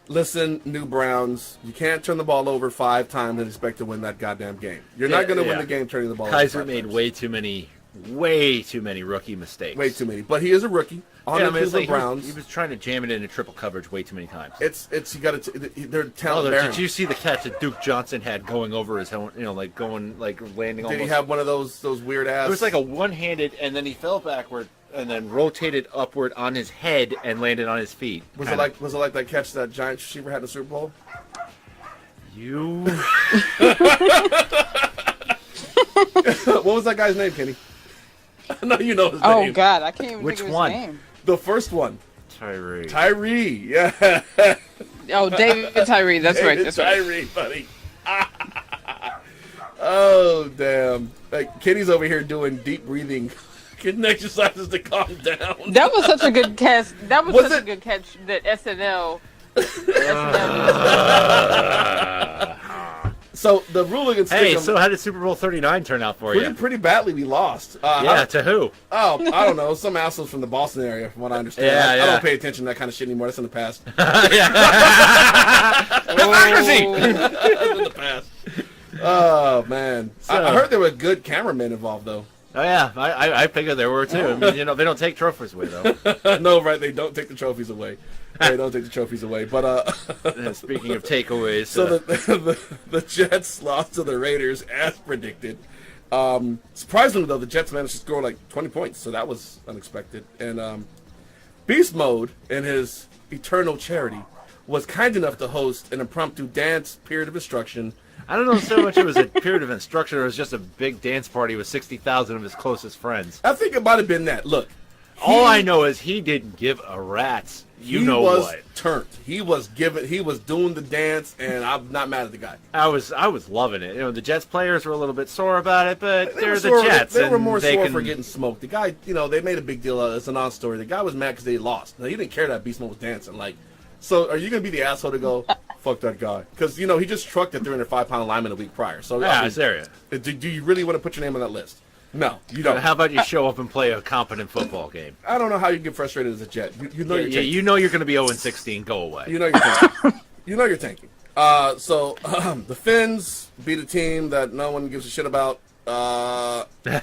Listen, new Browns, you can't turn the ball over 5 times and expect to win that goddamn game. You're not going to win the game turning the ball over 5 times. Kaiser made way too many rookie mistakes. Way too many. But he is a rookie. The Browns. He was trying to jam it into triple coverage way too many times. You got to. They're talented. Did you see the catch that Duke Johnson had going over his own? Landing. Did he have one of those weird ass? It was like a one-handed, and then he fell backward, and then rotated upward on his head and landed on his feet. Was it like that catch that Giants receiver had in the Super Bowl? What was that guy's name, Kenny? No, you know his name. Oh God, I can't even Which think of one? his name. The first one. Tyree, yeah. Oh, David Tyree. That's right. That's Tyree, buddy. Oh, damn. Like, Kenny's over here doing deep breathing exercises to calm down. That was such a good catch. That was such a good catch that SNL. So the ruling against so how did Super Bowl 39 turn out for you? Pretty badly. We lost. To who? Oh, I don't know. Some assholes from the Boston area, from what I understand. I don't pay attention to that kind of shit anymore. That's in the past. Democracy! That's in the past. Oh, man. I heard there were good cameramen involved, though. Oh, yeah. I figured there were, too. I mean, they don't take trophies away, though. No, right. They don't take the trophies away. They don't take the trophies away. But speaking of takeaways, so the Jets lost to the Raiders as predicted. Surprisingly, though, the Jets managed to score like 20 points, so that was unexpected. And Beast Mode, in his eternal charity, was kind enough to host an impromptu dance period of instruction. I don't know so much it was a period of instruction or it was just a big dance party with 60,000 of his closest friends. I think it might have been that. Look. All I know is he didn't give a rat's. He was turned. He was doing the dance, and I'm not mad at the guy. I was loving it. The Jets players were a little bit sore about it, but they're the Jets. They were more sore for getting smoked. The guy, they made a big deal of it. It's a non-story. The guy was mad because they lost. Now, he didn't care that Beast Mode was dancing. So are you going to be the asshole to go, fuck that guy? Because, he just trucked a 305-pound lineman a week prior. So, serious. Do you really want to put your name on that list? No, you don't. How about you show up and play a competent football game? I don't know how you get frustrated as a Jet. You know you're going to be 0-16. Go away. You know you're tanking. You're tanking. So the Finns beat a team that no one gives a shit about. But they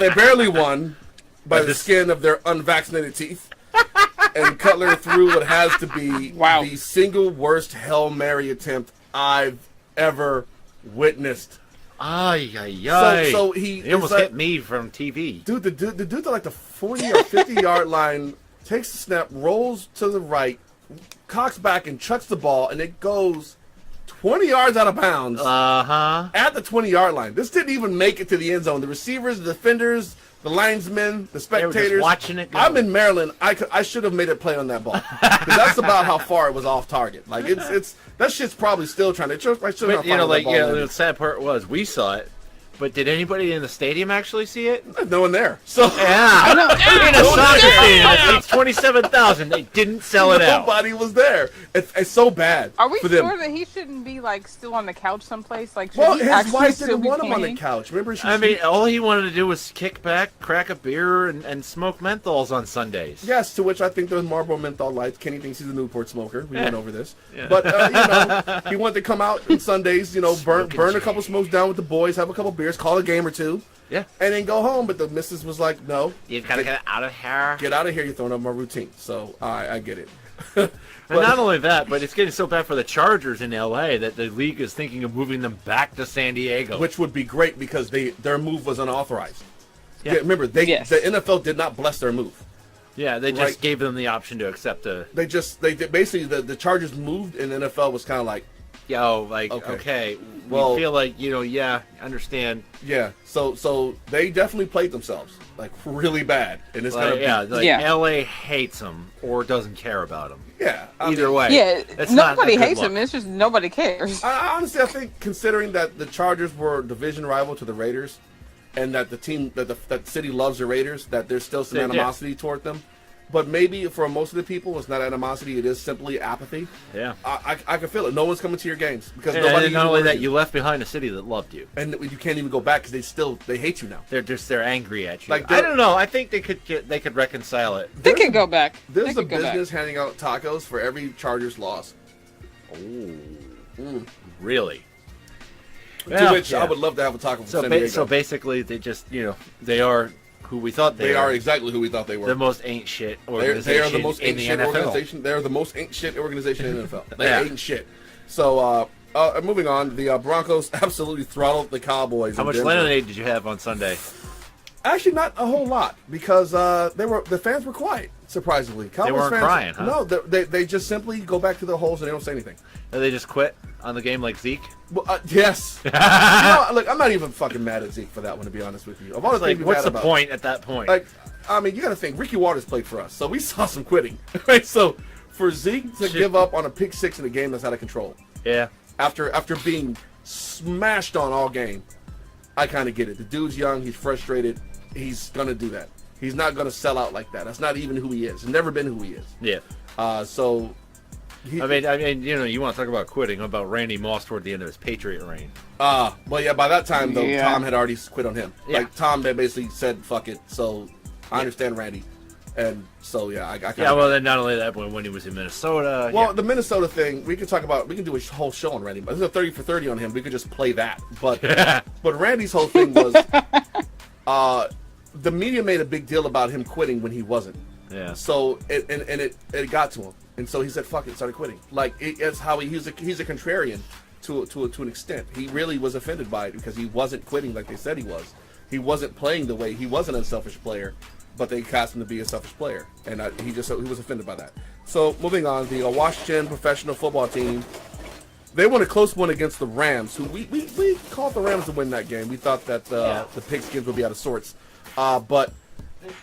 barely won by the skin of their unvaccinated teeth. And Cutler threw what has to be the single worst Hail Mary attempt I've ever witnessed. So he almost hit me from TV. Dude, the dude at like the 40 or 50-yard line takes the snap, rolls to the right, cocks back and chucks the ball, and it goes 20 yards out of bounds at the 20-yard line. This didn't even make it to the end zone. The receivers, the defenders, the linesmen, the They were just spectators. watching it go. I'm in Maryland. I should have made a play on that ball. 'Cause that's about how far it was off target. Like it's that shit's probably still trying to. I should have But, the sad part was we saw it, but did anybody in the stadium actually see it? There's no one there. So Yeah, in a soccer stadium that seats 27,000, they didn't sell it out. nobody was there. It's so bad. Are we for them. sure that he shouldn't be like still on the couch someplace? Like, should Well, he his actually wife still didn't be want him on the playing? couch. Remember, I mean, all he wanted to do was kick back, crack a beer, and smoke menthols on Sundays. yes. To which I think those Marlboro menthol lights. Kenny thinks he's a Newport smoker. We went over this, Yeah. but he wanted to come out on Sundays. Burn a couple smokes down with the boys, have a couple beers, call a game or two, Yeah. and then go home. But the missus was like, "No, You've got to get out of here. get out of here. You're throwing up my routine." So I get it. And not only that, but it's getting so bad for the Chargers in LA that the league is thinking of moving them back to San Diego. Which would be great because their move was unauthorized. Yeah. Yeah, remember, Yes. the NFL did not bless their move. yeah, they just Right. gave them the option to accept a They did basically the Chargers moved, and the NFL was kind of like, okay. Well- We feel like understand. yeah. So they definitely played themselves like really bad, and it's gonna be Yeah. LA hates them or doesn't care about them. yeah. Either way, Yeah, it's not nobody a good hates look. him. It's just nobody cares. I honestly, I think considering that the Chargers were a division rival to the Raiders, and that the team that the city loves the Raiders, that there's still some Yeah. animosity toward them. But maybe for most of the people, it's not animosity; it is simply apathy. Yeah. I can feel it. No one's coming to your games because And nobody. not even only wanted that, you left behind a city that loved you. and you can't even go back because they hate you now. They're angry at you. Like, I don't know. I think they could reconcile it. They could go back. There's They a could go back. business handing out tacos for every Chargers loss. Really. To which I would love to have a taco from San Diego. So basically, they just they are who we thought they are exactly who we thought they were. the most ain't shit They organization are the most in ain't the shit NFL. organization. They're the most ain't shit organization in the NFL. They Yeah. ain't shit. So moving on, the Broncos absolutely throttled the Cowboys. How in much Denver. lemonade did you have on Sunday? Actually, not a whole lot because the fans were quiet. Surprisingly, Cowboys weren't fans, crying, huh? No, they just simply go back to their holes and they don't say anything. Did they just quit on the game like Zeke? Well, yes. Look, I'm not even fucking mad at Zeke for that one, to be honest with you. Of all the It's things like, we've what's had the about, point at that point? Like, I mean, you got to think Ricky Waters played for us, so we saw some quitting. Right? So for Zeke to give up on a pick six in a game that's out of control yeah. after being smashed on all game, I kind of get it. The dude's young, he's frustrated, he's gonna do that. He's not gonna sell out like that. That's not even who he is. It's never been who he is. Yeah. So. I mean, you want to talk about quitting? What about Randy Moss toward the end of his Patriot reign? Well, yeah. By that time, though, Yeah. Tom had already quit on him. Yeah. Like Tom had basically said, "Fuck it." So I understand Randy, and so yeah, I Yeah, well, then not only that, but when he was in Minnesota. Well, yeah. the Minnesota thing, we can talk about. We can do a whole show on Randy. But there's a 30 for 30 on him. We could just play that. But but Randy's whole thing was, the media made a big deal about him quitting when he wasn't. Yeah. So it got to him, and so he said, "Fuck it," started quitting. Like it's how he's a contrarian to an extent. He really was offended by it because he wasn't quitting like they said he was. He wasn't playing the way he was an unselfish player, but they cast him to be a selfish player, and he was offended by that. So moving on, the Washington professional football team, they won a close one against the Rams, who we called the Rams to win that game. We thought that the Pigskins would be out of sorts, but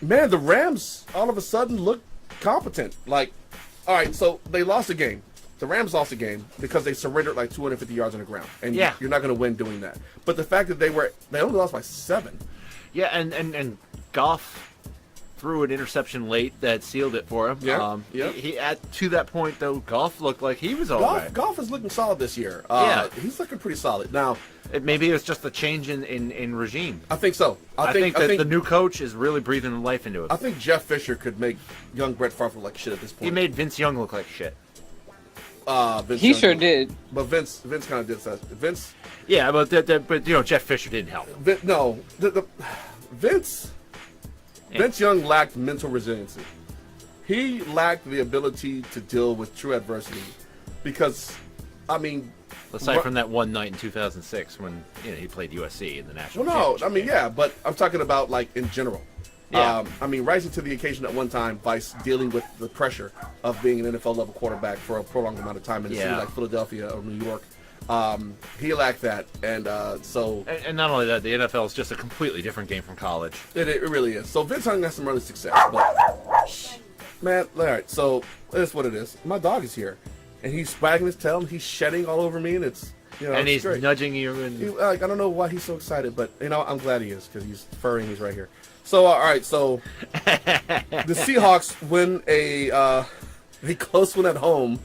man, the Rams all of a sudden look competent. Like, all right, so they lost the game. The Rams lost the game because they surrendered like 250 yards on the ground, and Yeah. you're not going to win doing that. But the fact that they only lost by 7. Yeah, and Goff threw an interception late that sealed it for him. Yeah, yeah. He to that point though, Goff looked like he was all right. Goff is looking solid this year. Yeah. He's looking pretty solid now. Maybe it was just a change in regime. I think so. I think the new coach is really breathing life into it. I think Jeff Fisher could make young Brett Favre look like shit at this point. He made Vince Young look like shit. Vince He Young sure did. But Vince kind of did that. Vince, Yeah, but Jeff Fisher didn't help. Vince Young lacked mental resiliency. He lacked the ability to deal with true adversity because, I mean, Aside from that one night in 2006 when he played USC in the national. well, no, I championship mean, game. yeah, but I'm talking about like in general. Yeah. I mean, rising to the occasion at one time by dealing with the pressure of being an NFL level quarterback for a prolonged amount of time in a city Yeah. like Philadelphia or New York. He lacked that, and so And not only that, the NFL is just a completely different game from college. it really is. So Vince Young has some early success, but man, all right. So that's what it is. My dog is here, and he's wagging his tail, and he's shedding all over me, and it's And it's he's great. nudging you. And I don't know why he's so excited, but I'm glad he is because he's furry and he's right here. So all right, so the Seahawks win a close one at home,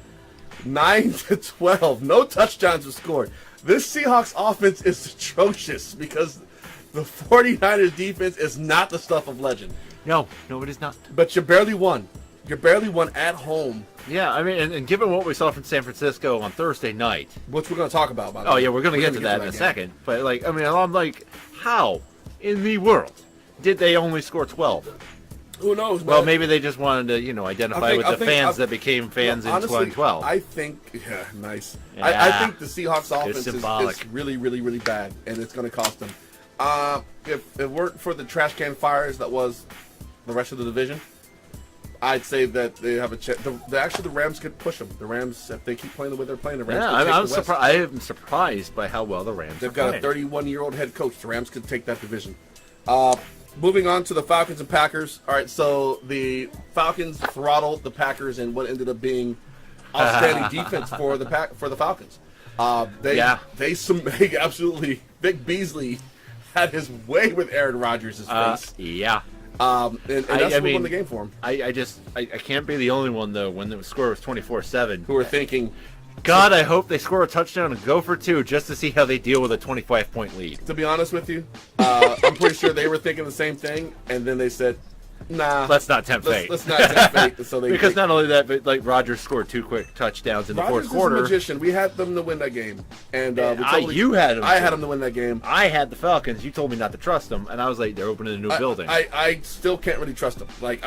9-12. No touchdowns were scored. This Seahawks offense is atrocious because the 49ers defense is not the stuff of legend. no, it is not. But you barely won. You barely won at home, Yeah, I mean, and given what we saw from San Francisco on Thursday night. which we're going to talk about. By the Oh way. yeah, we're gonna get to that in a game. second. But like, I mean, I'm like, how in the world did they only score 12? Who knows? Well, man? maybe they just wanted to, identify with the fans that became fans in honestly, 2012. I think, yeah, nice. I Yeah. think the Seahawks offense symbolic. is really, really, really bad, and it's going to cost them. If it weren't for the trash can fires that was the rest of the division, I'd say that they have a chance. Actually, the Rams could push them. The Rams, if they keep playing the way they're playing, the Rams yeah, could take I'm the West. surprised. I am surprised by how well the Rams. They've are got a playing. 31-year-old head coach. The Rams could take that division. Moving on to the Falcons and Packers. All right, so the Falcons throttled the Packers in what ended up being outstanding defense for the Falcons. They absolutely Vic Beasley had his way with Aaron Rodgers' face. Yeah. And that's what mean, won the game for him. I can't be the only one though when the score was 24-7. Who were thinking, God, I hope they score a touchdown and go for two just to see how they deal with a 25-point lead. to be honest with you, I'm pretty sure they were thinking the same thing, and then they said, nah. Let's not tempt fate. Let's not tempt fate. So Because not only that, but like Rodgers scored two quick touchdowns in the Rodgers fourth quarter. is a magician. We had them to win that game, and You had them. I had them to win that game. I had the Falcons. You told me not to trust them, and I was like, they're opening a new building. I still can't really trust them. Like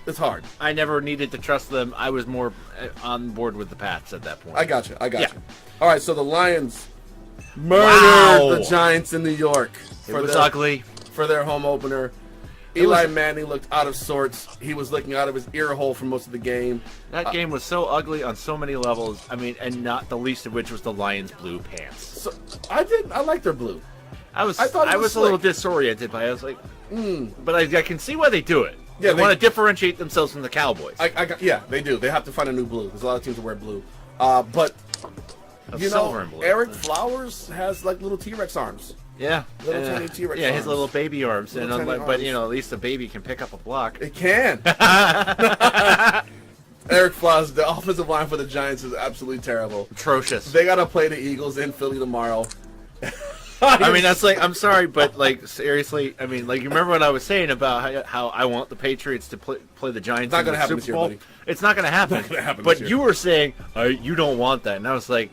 it's hard. I never needed to trust them. I was more on board with the Pats at that point. I got you. Yeah. You. All right, so the Lions murdered Wow. the Giants in New York It was ugly. for their home opener. It Eli was- Manning looked out of sorts. He was looking out of his ear hole for most of the game. That game was so ugly on so many levels. I mean, and not the least of which was the Lions' blue pants. So I like their blue. I thought it was a little slick. disoriented by it. I was like, But I can see why they do it. Yeah, they want to differentiate themselves from the Cowboys. Yeah, they do. They have to find a new blue because a lot of teams will wear blue. But Of you silver know, and blue. Eric Flowers has like little T-Rex arms. Yeah, Little tiny T-Rex yeah, his arms. little baby arms, Little and tiny unlike, but arms. at least the baby can pick up a block. It can. Eric Flowers, the offensive line for the Giants is absolutely terrible. Atrocious. They got to play the Eagles in Philly tomorrow. I mean, that's like, I'm sorry, but like seriously, I mean, like you remember what I was saying about how I want the Patriots to play the Giants Not in gonna the happen Super this year, Bowl. buddy. It's not going to happen. Not gonna happen But this year. you were saying you don't want that, and I was like,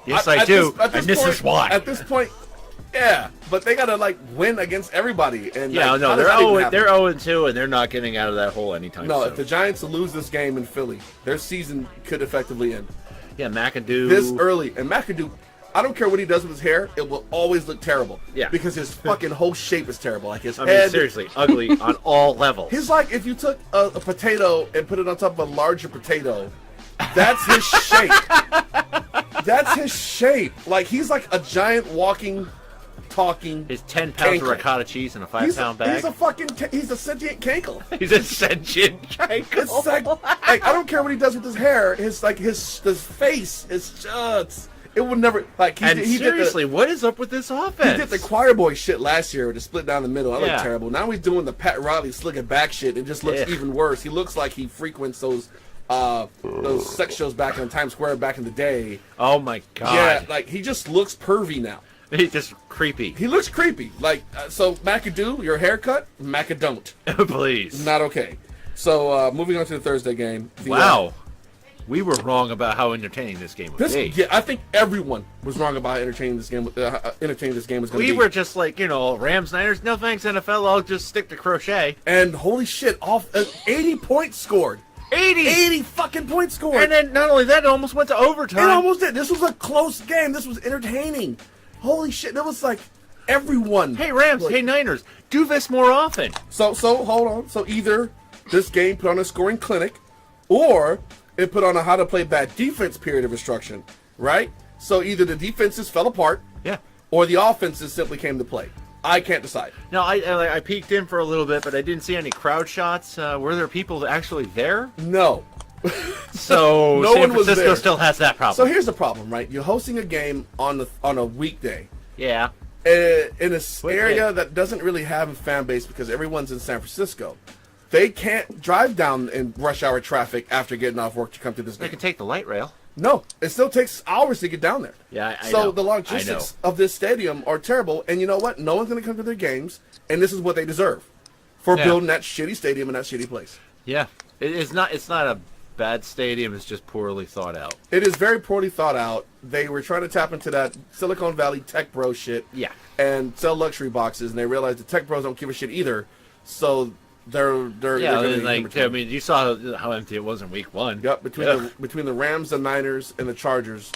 yes, I do, and this point, is why. At this point, yeah, but they got to like win against everybody. And Yeah, like, no, how they're does that even happen? they're 0-2, and they're not getting out of that hole anytime No, soon. if the Giants lose this game in Philly, their season could effectively end. Yeah, McAdoo. This early, and McAdoo, I don't care what he does with his hair, it will always look terrible. Yeah. Because his fucking whole shape is terrible. Like his I head. mean, seriously, ugly on all levels. He's like if you took a potato and put it on top of a larger potato. That's his shape. That's his shape. Like he's like a giant walking, talking. His 10 pounds of Cankle. ricotta cheese in a He's 5-pound bag. he's a sentient cankle. He's a sentient cankle. It's like I don't care what he does with his hair. His face is just. It would never like he And did, he seriously, did what is up with this the, offense? he did the choir boy shit last year with the split down the middle. That Yeah. looked terrible. Now he's doing the Pat Riley slicking back shit. It just looks Yeah. even worse. He looks like he frequents those sex shows back on Times Square back in the day. Oh my god. Yeah, like he just looks pervy now. He's just creepy. He looks creepy. Like so, McAdoo, your haircut, Macadon't, Please. not okay. So moving on to the Thursday game. Wow. We were wrong about how entertaining this game would be. Yeah, I think everyone was wrong about how entertaining this game was going to be. We were just like, Rams, Niners, no thanks, NFL, I'll just stick to crochet. And holy shit, 80 points scored. 80 fucking points scored. And then not only that, it almost went to It overtime. almost did. This was a close game. This was entertaining. Holy shit, that was like everyone. Hey Rams, Like- hey Niners, do this more often. So hold on. So either this game put on a scoring clinic, or it put on a how to play bad defense period of instruction. right? So either the defenses fell apart, Yeah. or the offenses simply came to play. I can't decide. No, I peeked in for a little bit, but I didn't see any crowd shots. Were there people actually there? No. So No San one was Francisco there. still has that problem. So here's the problem, right? You're hosting a game on a weekday yeah. in a Wait, area hey. that doesn't really have a fan base because everyone's in San Francisco. They can't drive down in rush hour traffic after getting off work to come to this They game. can take the light rail. No, it still takes hours to get down there. Yeah, I So know. the logistics of this stadium are terrible, and you know what? No one's going to come to their games, and this is what they deserve for Yeah. building that shitty stadium in that shitty place. Yeah. It's not a bad stadium. It's just poorly thought out. It is very poorly thought out. They were trying to tap into that Silicon Valley tech bro shit, Yeah. and sell luxury boxes, and they realized the tech bros don't give a shit either. So they're Yeah, gonna and, be in like, between. I mean, you saw how empty it was in week one. Yep, between the Rams, the Niners, and the Chargers,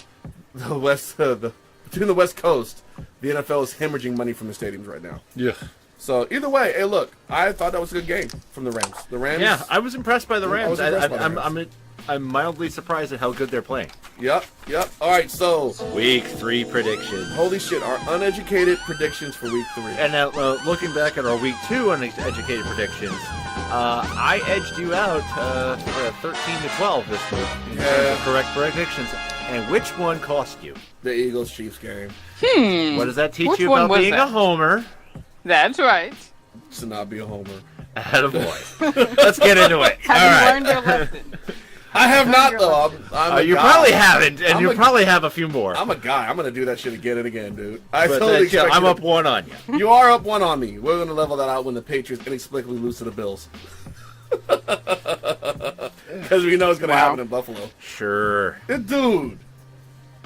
between the West Coast, the NFL is hemorrhaging money from the stadiums right now. Yeah. So either way, hey, look, I thought that was a good game from the Rams. The Rams. Yeah, I was impressed by the I Rams. was impressed by the Rams. I'm mildly surprised at how good they're playing. Yep. All right, so Week 3 predictions. holy shit, our uneducated predictions for Week 3. And now, looking back at our Week 2 uneducated predictions, I edged you out 13 to 12 this week in terms of correct predictions. And which one cost you? The Eagles Chiefs game. What does that teach Which you one about was being a that? homer? That's right. To not be a homer. Attaboy. Let's get into it. All Have you right. learned your lesson? I have not your though. lesson. I'm a You guy. probably haven't, and I'm you a- probably have a few more. I'm a guy. I'm gonna do that shit again and again, dude. I But totally chill, expect I'm you up to- one on you. You are up one on me. We're gonna level that out when the Patriots inexplicably lose to the Bills. Because we know it's gonna Wow. happen in Buffalo. Sure. Dude,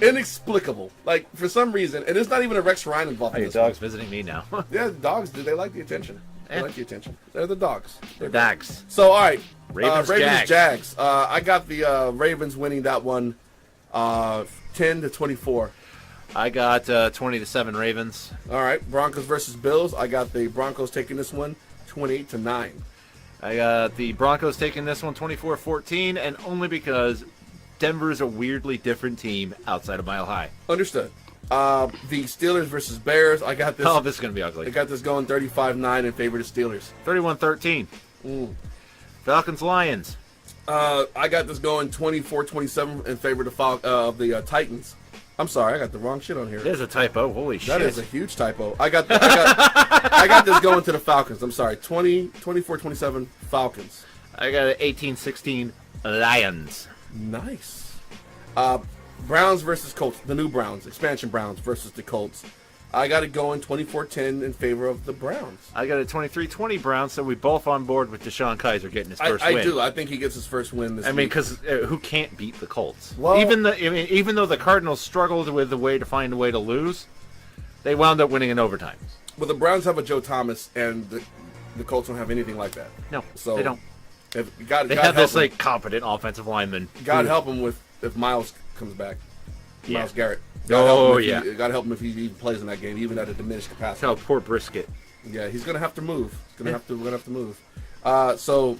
inexplicable. Like for some reason, and it's not even a Rex Ryan involved. Oh, in your this dog's visiting me now. one. Yeah, the dogs. Do they like the attention? They Eh. like the attention. They're the dogs. They're Dax. So all right, Ravens, Jags. I got the Ravens winning that one, 10 to 24. I got 20 to 7 Ravens. All right, Broncos versus Bills. I got the Broncos taking this one, 28 to 9. I got the Broncos taking this one 24-14, and only because Denver's a weirdly different team outside of Mile High. Understood. The Steelers versus Bears. I got this. Oh, this is going to be I ugly. got this going 35-9 in favor of the Steelers. 31-13. Falcons Lions. I got this going 24-27 in favor of the Titans. I'm sorry, I got the wrong shit on here. There's a typo. Holy shit. That is a huge typo. I got this going to the Falcons. I'm sorry, 24-27 Falcons. I got an 18-16 Lions. Nice. Browns versus Colts. The new Browns, expansion Browns versus the Colts. I got it going 24-10 in favor of the Browns. I got a 23-20 Browns, so we both on board with Deshaun Kaiser getting his first I win. do. I think he gets his first win this I mean, week. because who can't beat the Colts? Well- even though the Cardinals struggled with to find a way to lose, they wound up winning in overtime. Well, the Browns have a Joe Thomas, and the Colts don't have anything like that. No, So they don't. If, God, They God have help this him. like competent offensive lineman. God who- help him if Miles comes back. Yeah. Miles Garrett. Oh, help him yeah. God help him if he even plays in that game, even at a diminished capacity. Oh, poor Brisket. Yeah, he's gonna have to move. We're gonna have to move. So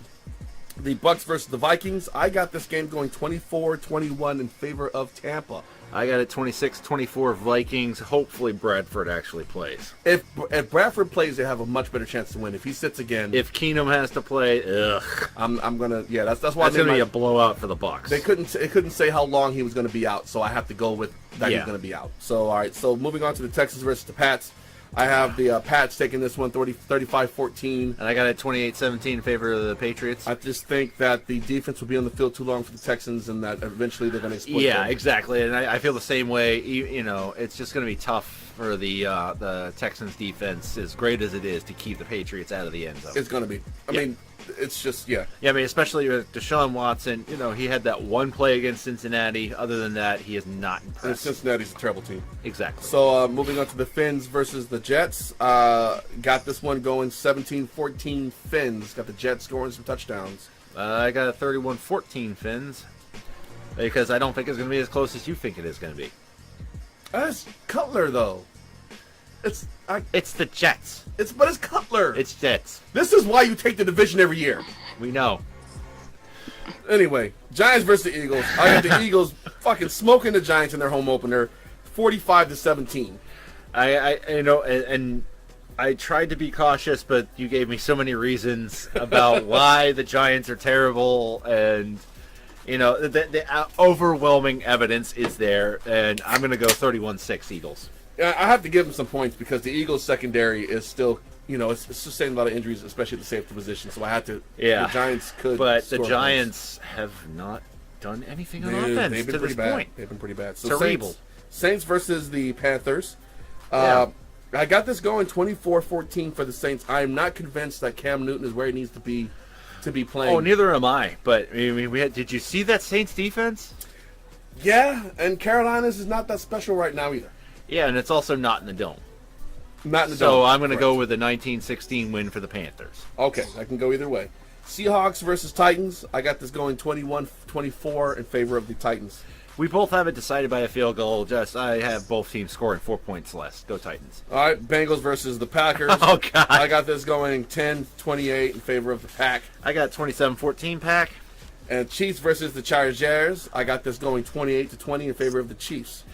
the Bucks versus the Vikings. I got this game going 24-21 in favor of Tampa. I got it 26-24 Vikings. Hopefully Bradford actually plays. If Bradford plays, they have a much better chance to win. If he sits again, If Keenum has to play, ugh, I'm gonna that's why that's I made gonna be my- a blowout for the Bucks. They couldn't say how long he was going to be out, so I have to go with that Yeah. he's going to be out. So all right, so moving on to the Texans versus the Pats. I have the Pats taking this one 35-14. And I got it 28-17 in favor of the Patriots. I just think that the defense will be on the field too long for the Texans, and that eventually they're going to exploit Yeah, them. exactly, and I feel the same way. You know, it's just going to be tough for the Texans defense, as great as it is, to keep the Patriots out of the end zone. It's going to be. I Yeah. mean, it's just yeah. Yeah, I mean, especially with Deshaun Watson. You know, he had that one play against Cincinnati. Other than that, he is not And impressed. Cincinnati's a terrible team. Exactly. So moving on to the Finns versus the Jets. Got this one going 17-14 Finns. Got the Jets scoring some touchdowns. I got a 31-14 Finns, because I don't think it's going to be as close as you think it is going to be. That's Cutler though. It's It's the Jets. but it's Cutler. It's Jets. This is why you take the division every year. We know. Anyway, Giants versus the Eagles. I got the Eagles fucking smoking the Giants in their home opener, 45-17. And I tried to be cautious, but you gave me so many reasons about why the Giants are terrible, and the overwhelming evidence is there, and I'm going to go 31-6 Eagles. I have to give them some points because the Eagles secondary is still, it's sustained a lot of injuries, especially at the safety position. So I had to. Yeah. The Giants could. But the score Giants have not done anything on offense they've been to pretty this bad. point. They've been pretty bad. So Cerebral. Saints versus the Panthers. Yeah. I got this going 24-14 for the Saints. I am not convinced that Cam Newton is where he needs to be playing. Oh, neither am I. But I mean, did you see that Saints defense? Yeah, and Carolina's is not that special right now either. Yeah, and it's also not in the dome. Not in the So dome. I'm going to Correct. go with the 1916 win for the Panthers. Okay, I can go either way. Seahawks versus Titans. I got this going 21-24 in favor of the Titans. We both have it decided by a field goal. I have both teams scoring 4 points less. Go Titans. All right, Bengals versus the Packers. Oh, God. I got this going 10-28 in favor of the Pack. I got 27-14 Pack. And Chiefs versus the Chargers. I got this going 28-20 in favor of the Chiefs.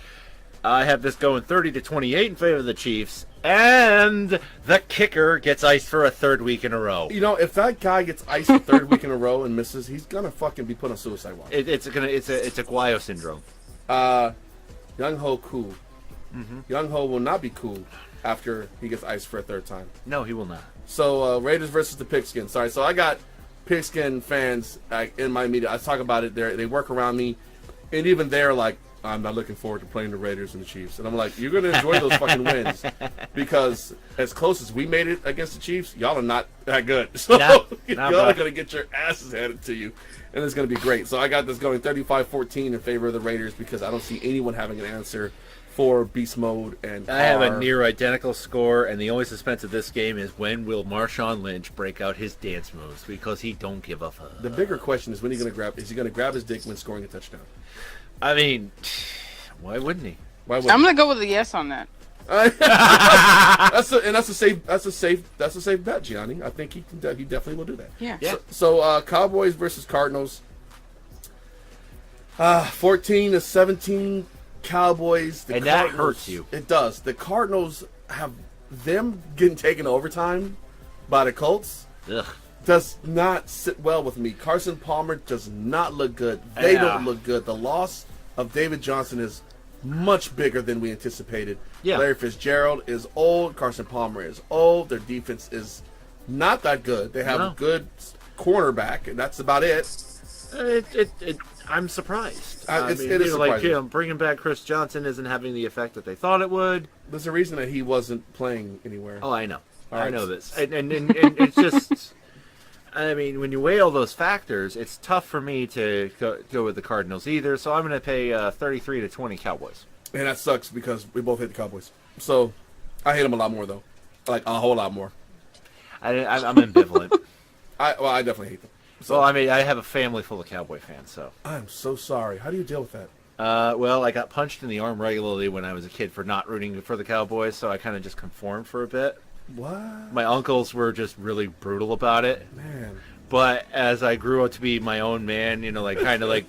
I have this going 30-28 in favor of the Chiefs. And the kicker gets iced for a third week in a row. If that guy gets iced a third week in a row and misses, he's gonna fucking be put on suicide watch. It's a Guayo syndrome. Young Ho cool. Mm-hmm. Young Ho will not be cool after he gets iced for a third time. No, he will not. So Raiders versus the Pigskin. Sorry, so I got Pigskin fans in my media. I talk about it. They work around me, and even they're like, I'm not looking forward to playing the Raiders and the Chiefs. And I'm like, you're going to enjoy those fucking wins because as close as we made it against the Chiefs, y'all are not that good. So y'all are going to get your asses handed to you, and it's going to be great. So I got this going 35-14 in favor of the Raiders because I don't see anyone having an answer for Beast Mode. And I have a near identical score, and the only suspense of this game is when will Marshawn Lynch break out his dance moves because he don't give a fuck. The bigger question is when is he going to grab his dick when scoring a touchdown? I mean, why wouldn't he? Why would I'm gonna go with a yes on that. that's a safe bet, Gianni. I think he definitely will do that. Yeah. So Cowboys versus Cardinals. 14-17 Cowboys. And that hurts you. It does. The Cardinals have them getting taken overtime by the Colts. Ugh. Does not sit well with me. Carson Palmer does not look good. They don't look good. The loss of David Johnson is much bigger than we anticipated. Yeah. Larry Fitzgerald is old. Carson Palmer is old. Their defense is not that good. They have a good cornerback, and that's about it. I'm surprised. It is surprising. Bringing back Chris Johnson isn't having the effect that they thought it would. There's a reason that he wasn't playing anywhere. Oh, I know. All right. I know this. And it's just... I mean, when you weigh all those factors, it's tough for me to go with the Cardinals either. So I'm going to pay 33-20 Cowboys. And that sucks because we both hate the Cowboys. So I hate them a lot more, though. Like a whole lot more. I'm ambivalent. I definitely hate them. So I mean, I have a family full of Cowboy fans. So I'm so sorry. How do you deal with that? Well, I got punched in the arm regularly when I was a kid for not rooting for the Cowboys. So I kind of just conformed for a bit. What? My uncles were just really brutal about it. Man. But as I grew up to be my own man,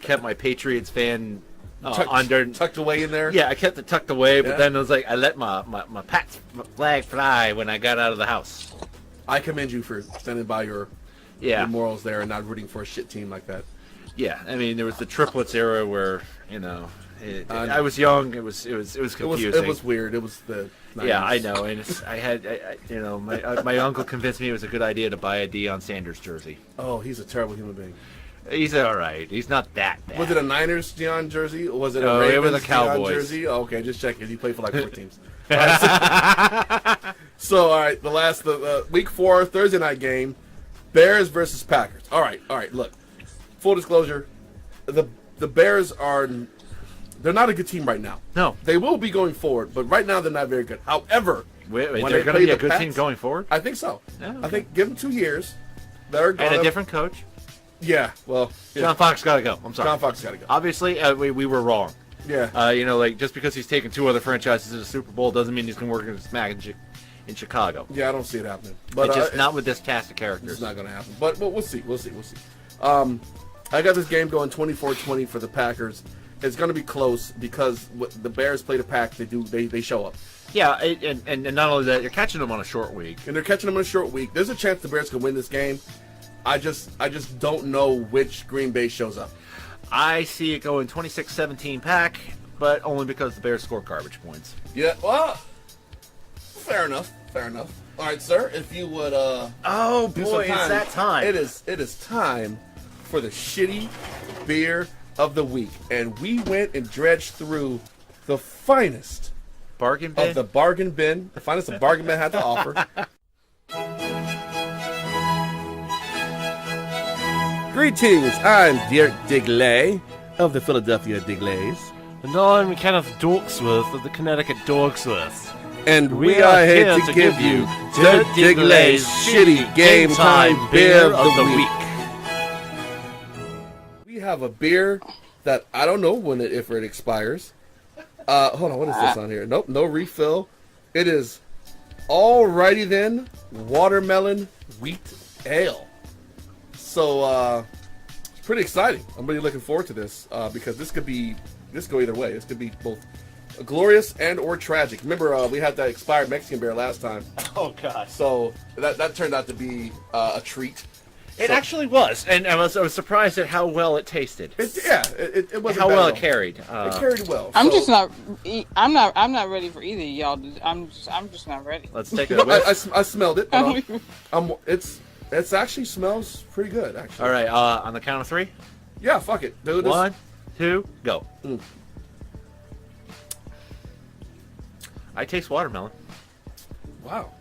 kept my Patriots fan tucked away in there. Yeah, I kept it tucked away, but then it was like I let my Pats flag fly when I got out of the house. I commend you for standing by your morals there and not rooting for a shit team like that. Yeah, I mean there was the triplets era where I was young. It was confusing. It was weird. It was the 90s. Yeah, I know, and my uncle convinced me it was a good idea to buy a Deion Sanders jersey. Oh, he's a terrible human being. He's all right. He's not that bad. Was it a Niners Deion jersey or was it a Ravens it was a Cowboys Deion jersey? Oh, okay, just checking. He played for like 4 teams. All right, the week 4 Thursday night game, Bears versus Packers. All right. Look, full disclosure, the Bears they're not a good team right now. No, they will be going forward, but right now they're not very good. However, they're going to be a good team going forward. I think so. Oh, okay. I think give them 2 years. And a different coach. Yeah, well, John Fox got to go. I'm sorry. John Fox got to go. Obviously, we were wrong. Yeah. Just because he's taken 2 other franchises to the Super Bowl doesn't mean he's going to work in smack in Chicago. Yeah, I don't see it happening. But it's just not with this cast of characters. It's not going to happen. But we'll see. I got this game going 24-20 for the Packers. It's going to be close because the Bears play the Pack. They show up. Yeah, and not only that, you're catching them on a short week. And they're catching them in a short week. There's a chance the Bears can win this game. I just don't know which Green Bay shows up. I see it going 26-17 Pack, but only because the Bears score garbage points. Yeah, well, fair enough. All right, sir, if you would Oh do boy, some it's that time. It is time for the shitty beer of the week. And we went and dredged through the finest Bargain bin? of the bargain bin, the finest the bargain bin had to offer. Greetings, I'm Dirk Digley of the Philadelphia Digglers. And I'm Kenneth Dorksworth of the Connecticut Dorksworth. And we are here to give you Dirk Digley's shitty game time beer of the week. We have a beer that I don't know if it expires. Hold on, what is this on here? Nope, no refill. It is Alrighty Then Watermelon Wheat Ale. So it's pretty exciting. I'm really looking forward to this because this could go either way. This could be both glorious and or tragic. Remember, we had that expired Mexican beer last time. Oh god. So that turned out to be a treat. It actually was, and I was surprised at how well it tasted. It wasn't how bad well at it all. carried. It carried well. I'm so- just not. I'm not ready for either of y'all. I'm just not ready. Let's take You it know, away. I smelled it. But, it's actually smells pretty good. Actually. All right, on the count of 3. Yeah, fuck it. Do this. 1, 2, go. Mm. I taste watermelon. Wow.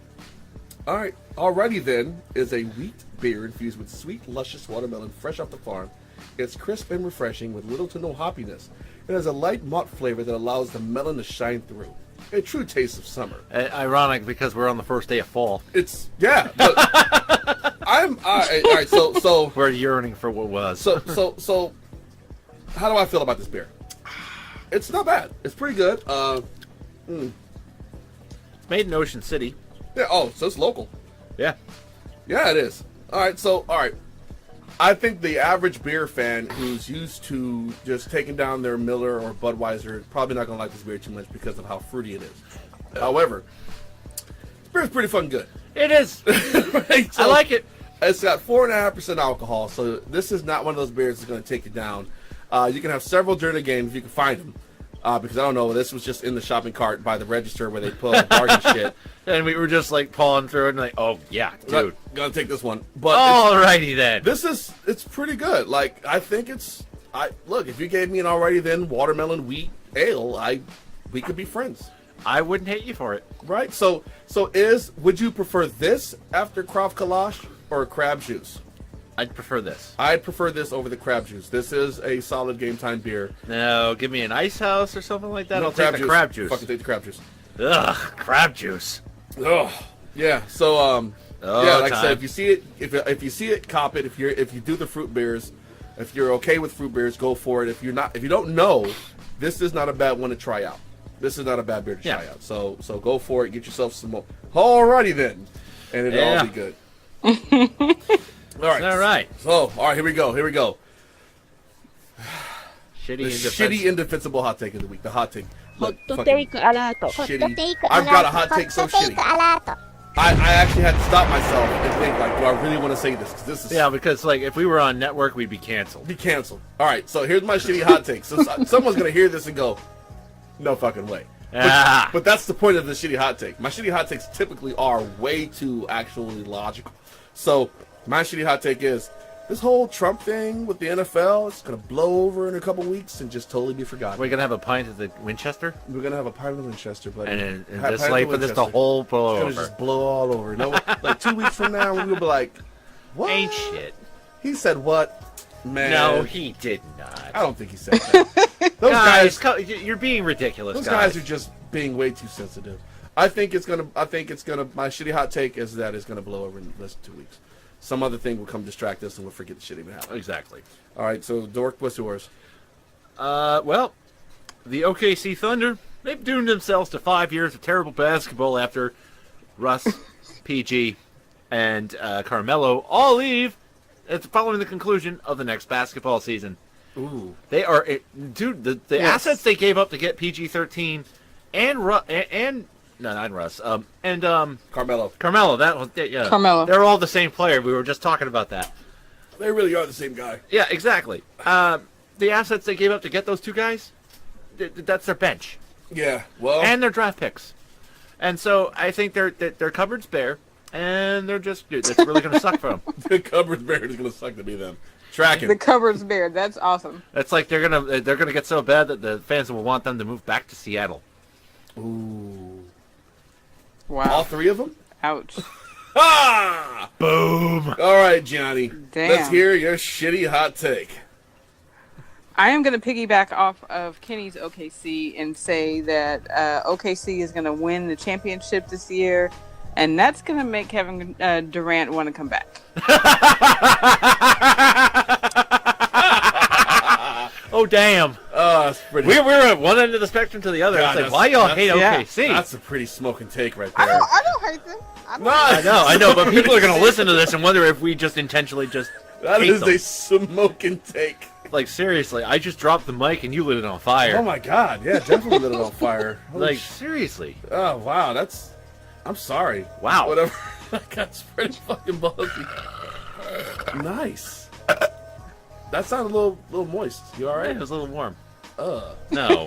All right. Alrighty Then is a wheat beer infused with sweet, luscious watermelon fresh off the farm. It's crisp and refreshing with little to no hoppiness. It has a light malt flavor that allows the melon to shine through. A true taste of summer. Ironic because we're on the first day of fall. It's yeah. But all right. So We're yearning for what was. so how do I feel about this beer? It's not bad. It's pretty good. It's made in Ocean City. Yeah. Oh, so it's local. Yeah. Yeah, it is. All right. I think the average beer fan who's used to just taking down their Miller or Budweiser is probably not going to like this beer too much because of how fruity it is. However, this beer is pretty fucking good. It is. Right? I like it. It's got 4.5% alcohol, so this is not one of those beers that's going to take you down. You can have several during the game if you can find them. Because I don't know, this was just in the shopping cart by the register where they put all the bargain shit. And we were just like pawing through it and like, oh yeah, dude. Gonna take this one. But Alrighty then. it's pretty good. Like, I think look, if you gave me an Alrighty Then watermelon wheat ale, we could be friends. I wouldn't hate you for it. Right? So would you prefer this after Krav Kalash or crab juice? I'd prefer this. I'd prefer this over the crab juice. This is a solid game time beer. No, give me an ice house or something like that. No, I'll take the crab juice. Fucking take the crab juice. Ugh, crab juice. Ugh. Yeah. So yeah, like I said, time. if you see it, cop it. If you do the fruit beers, if you're okay with fruit beers, go for it. If you don't know, this is not a bad one to try out. This is not a bad beer to try out. So go for it. Get yourself some more. Alrighty then, and it'll all be good. All right. So all right, here we go. Shitty indefensible hot take of the week. The hot take. Look, fucking shitty. I've got a hot take so shitty. I actually had to stop myself and think, like, do I really want to say this? 'Cause this is because like if we were on network, we'd be canceled. be canceled. All right, so here's my shitty hot take. So someone's gonna hear this and go, "No fucking way." But that's the point of the shitty hot take. My shitty hot takes typically are way too actually logical. So my shitty hot take is this whole Trump thing with the NFL. It's gonna blow over in a couple weeks and just totally be forgotten. We're gonna have a pint at the Winchester, We're gonna have a pint of Winchester, buddy. and Pint just of like for this to Winchester. whole blow It's gonna over. just blow all over. No, like 2 weeks from now, we'll be like, "What? Ain't shit. He said what?" Man, No, he did not. I don't think he said that. Those guys, You're being ridiculous. those guys are just being way too sensitive. I think it's gonna. My shitty hot take is that it's gonna blow over in less than 2 weeks. Some other thing will come distract us, and we'll forget the shit even happened. Exactly. All right, so Dork, what's yours? Well, the OKC Thunder, they've doomed themselves to 5 years of terrible basketball after Russ, PG, and Carmelo all leave following the conclusion of the next basketball season. Ooh. They are, dude. The Yes. assets they gave up to get PG-13 and no, not Russ. And Carmelo. Carmelo. That was yeah. Carmelo. They're all the same player. We were just talking about that. They really are the same guy. Yeah, exactly. The assets they gave up to get those two guys, that's their bench Yeah. Well. and their draft picks. And so I think their cupboard's bare, and they're just it's really going to suck for them. the cupboard's bare is gonna suck to be them. Tracking. The cupboard's bare. That's awesome. It's like they're gonna get so bad that the fans will want them to move back to Seattle. Ooh. Wow. All three of them? Ouch. Ah! Boom. All right, Johnny. Damn. Let's hear your shitty hot take. I am going to piggyback off of Kenny's OKC and say that OKC is going to win the championship this year, and that's going to make Kevin Durant want to come back. Oh damn. That's pretty. We're at one end of the spectrum to the other. God, It's like, that's- why y'all that's- hate yeah. OKC? That's a pretty smoking take right I there. don't hate them. I know, but people are gonna listen to this and wonder if we just intentionally just That hate is them. a smoking take. Like seriously, I just dropped the mic and you lit it on fire. Oh my god, yeah, definitely lit it on fire. Holy Like seriously. oh wow, that's. I'm sorry. Wow. Whatever. That's pretty fucking ballsy. Nice. That sounded a little moist. You all Yeah, right? it was a little warm. Uh. No.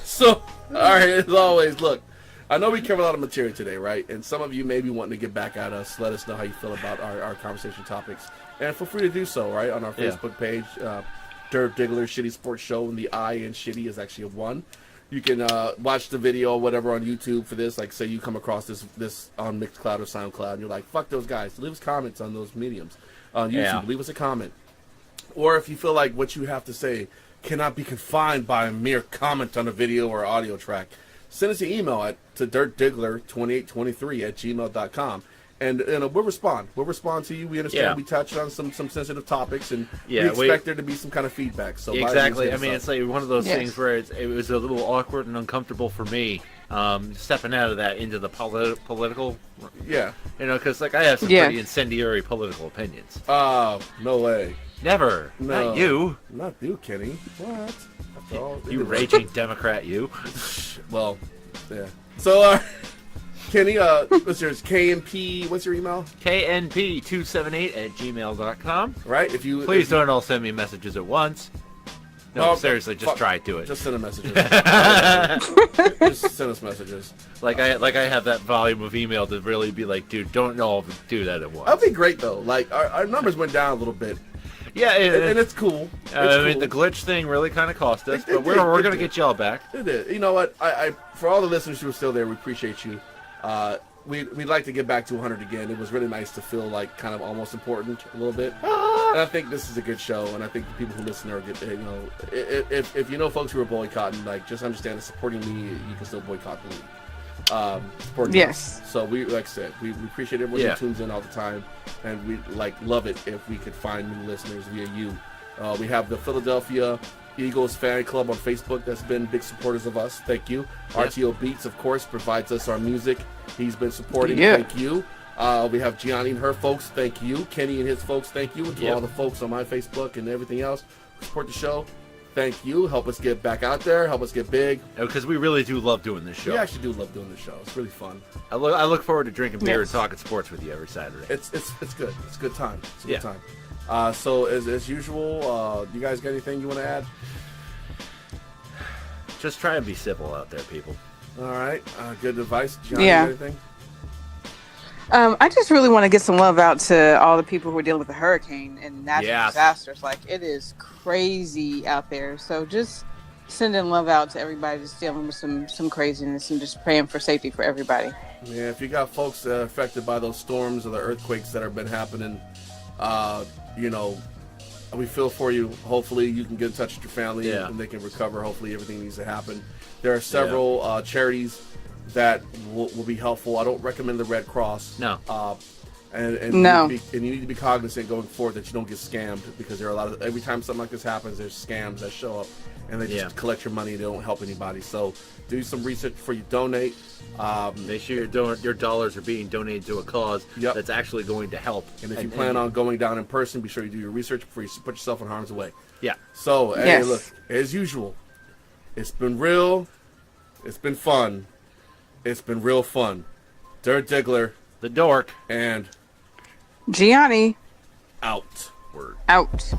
So, all right, as always, look, I know we covered a lot of material today, right? And some of you may be wanting to get back at us. Let us know how you feel about our conversation topics. And feel free to do so, right, on our Yeah. Facebook page. Dirt Diggler Shitty Sports Show, and the I in Shitty is actually a 1. You can watch the video or whatever on YouTube for this. Like, say you come across this on Mixcloud or SoundCloud, and you're like, fuck those guys. Leave us comments on those mediums. On YouTube, Yeah. leave us a comment. Or if you feel like what you have to say cannot be confined by a mere comment on a video or audio track, send us an email to dirtdiggler2823@gmail.com. And we'll respond. We'll respond to you. We understand Yeah. we touched on some sensitive topics, and Yeah, we expect there to be some kind of feedback. So by all means, Exactly. hit I us mean, up. it's like one of those Yes. things where it was a little awkward and uncomfortable for me, stepping out of that into the political, Yeah. because like I have some Yeah. pretty incendiary political opinions. Oh, no way. Never. No. Not you. Not you, Kenny. What? After all, You raging Democrat, you. Well, yeah. So, Kenny, what's yours? KMP, what's your email? KNP278@gmail.com. Right? If you Please don't all send me messages at once. No, Oh, seriously, just fuck. try to do it. Just send us messages. Just send us messages. Like I have that volume of email to really be like, dude, don't all do that at once. That'd be great though. Like our numbers went down a little bit, Yeah, and it's cool. It's I mean, cool. the glitch thing really kind of cost us, It but did, we're it gonna did. get y'all back. It is. You know what? I for all the listeners who are still there, we appreciate you. We'd like to get back to 100 again. It was really nice to feel like kind of almost important a little bit. And I think this is a good show, and I think the people who listen are good. You know, if you know folks who are boycotting, like just understand that supporting me, you can still boycott the league. Supporting Yes. us. So we, like I said, we appreciate everyone Yeah. who tunes in all the time, and we love it if we could find new listeners via you. We have the Philadelphia Eagles fan club on Facebook that's been big supporters of us. Thank you. Yeah. RTO Beats, of course, provides us our music. He's been supporting. Yeah. Thank you. We have Gianni and her folks. Thank you. Kenny and his folks. Thank you. And to Yep. all the folks on my Facebook and everything else who support the show. Thank you. Help us get back out there. Help us get big. Because we really do love doing this show. We actually do love doing the show. It's really fun. I look forward to drinking beer Yes. and talking sports with you every Saturday. It's good. It's a good time. It's a good Yeah. time. So as usual, you guys got anything you want to add? Just try and be civil out there, people. All right. Good advice. Gianni, Yeah. anything? I just really want to get some love out to all the people who are dealing with the hurricane and natural Yes. disasters. Like, it is crazy out there. So just sending love out to everybody that's dealing with some craziness and just praying for safety for everybody. Yeah, if you got folks affected by those storms or the earthquakes that have been happening, you know, we feel for you. Hopefully you can get in touch with your family Yeah. and they can recover. Hopefully everything needs to happen. There are several charities that will be helpful. I don't recommend the Red Cross. No. And No. you need to be cognizant going forward that you don't get scammed, because there are a lot of, every time something like this happens, there's scams that show up and they just collect your money and they don't help anybody. So do some research before you donate. Make sure your dollars are being donated to a cause that's actually going to help. And if you plan on going down in person, be sure you do your research before you put yourself in harm's way. Yeah. So, hey, look, as usual, it's been real. It's been fun. It's been real fun. Dirt Diggler. The Dork. And Gianni. Out. Word. Out.